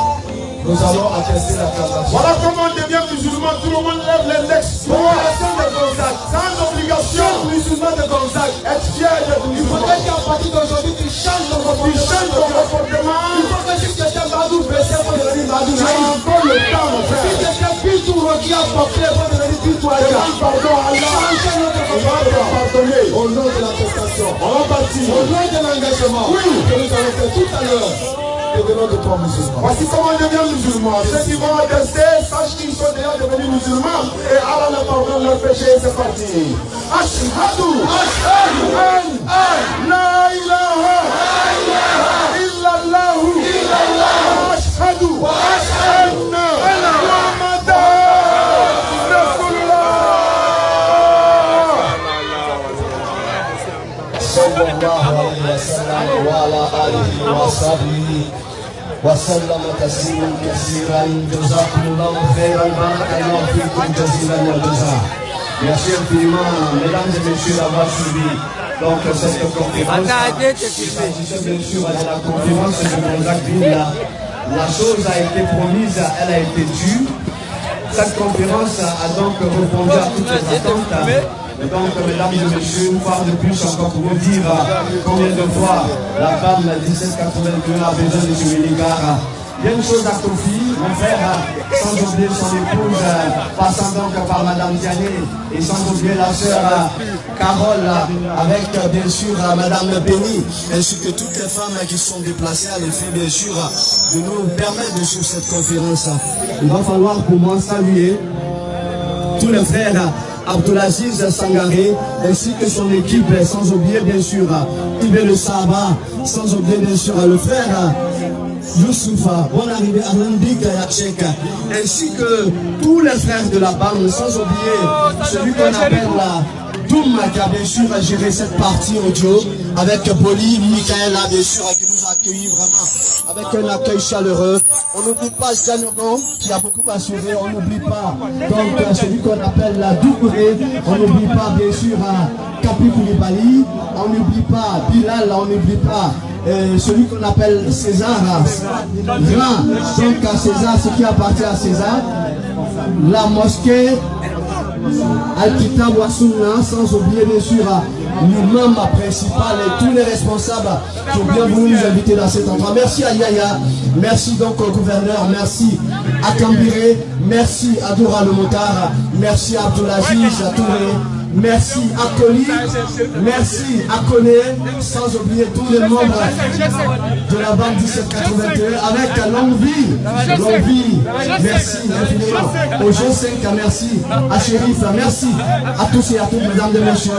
Nous allons attester la transaction. Voilà comment on devient musulman. Tout le monde lève les Obligation de Gonzague. Sans obligation. Musulman de Gonzague. Être fier d'être Il musulman. faudrait qu'à partir d'aujourd'hui, tu changes ton comportement. Tu changes ton comportement. Il faut que si tu étais Madou, blessé, pour devenir Madou. Tu as encore le temps, mon frère. Si tu étais Pitou, Rocky, apporté, pour devenir Pitou, Demande pardon à Allah. change notre On va te comportement. pardonner. Au nom de la prestation. On va partir. Au nom de l'engagement. Oui. Que nous allons faire tout à l'heure. Devenons de toi musulman. Voici comment on devient musulman. Ceux qui vont attester, sachent qu'ils sont déjà devenus musulmans. Et Allah leur pardonne leurs péchés. C'est parti. Ashhadu an la ilaha illallah wa ashhadu anna Muhammadan Rasulullah. Sallallahu alayhi wa sallam wa ala alihi wa sahbihi wa sallam tasliman kaseeran. Jazakumullahu khairan, barakallahu fikum jazilan wa jazaa. Merci infiniment, mesdames et messieurs, d'avoir suivi donc cette conférence. Il s'agissait bien sûr de la conférence de Gonzague. La chose a été promise, elle a été due. Cette conférence a donc répondu à toutes les attentes. Et donc, mesdames et messieurs, une fois de plus encore pour vous dire combien de fois la femme 1782 a besoin de ce Méligard. Il y a une chose à Kofi, mon frère, sans oublier son épouse, passant donc par Madame Diané, et sans oublier la sœur Carole, avec bien sûr Madame Béni, ainsi que toutes les femmes qui sont déplacées à l'effet bien sûr de nous permettre de suivre cette conférence. Il va falloir pour moi saluer tous les frères Abdulaziz Sangaré, ainsi que son équipe, sans oublier bien sûr Ibé le Saba, sans oublier bien sûr le frère Youssoufa, bonne arrivée à Landik Yachek, ainsi que tous les frères de la bande, sans oublier celui qu'on appelle la Doum, qui a bien sûr géré cette partie audio, avec Boli, Michaela, bien sûr, qui nous a accueillis vraiment avec un accueil chaleureux. On n'oublie pas Janogon, qui a beaucoup assuré, on n'oublie pas donc celui qu'on appelle la Doucouré, on n'oublie pas bien sûr Kapi Koulibaly, on n'oublie pas Bilal, on n'oublie pas celui qu'on appelle César, grand, donc à César, ce qui appartient à César, la mosquée Al-Kitab wa Sunna, sans oublier bien sûr l'imam principal et tous les responsables qui ont bien voulu nous inviter dans cet endroit. Merci à Yaya, merci donc au gouverneur, merci à Kambiré, merci à Dora le Motard, merci à Abdulaziz, à Touré, merci à Coli, merci à Koné, sans oublier tous les membres de la bande 1781 avec longue vie, merci infiniment. Au G5, merci à Chérif, merci à tous et à toutes, mesdames et messieurs.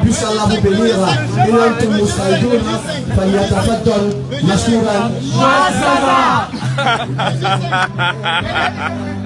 Puisse Allah vous bénir. Il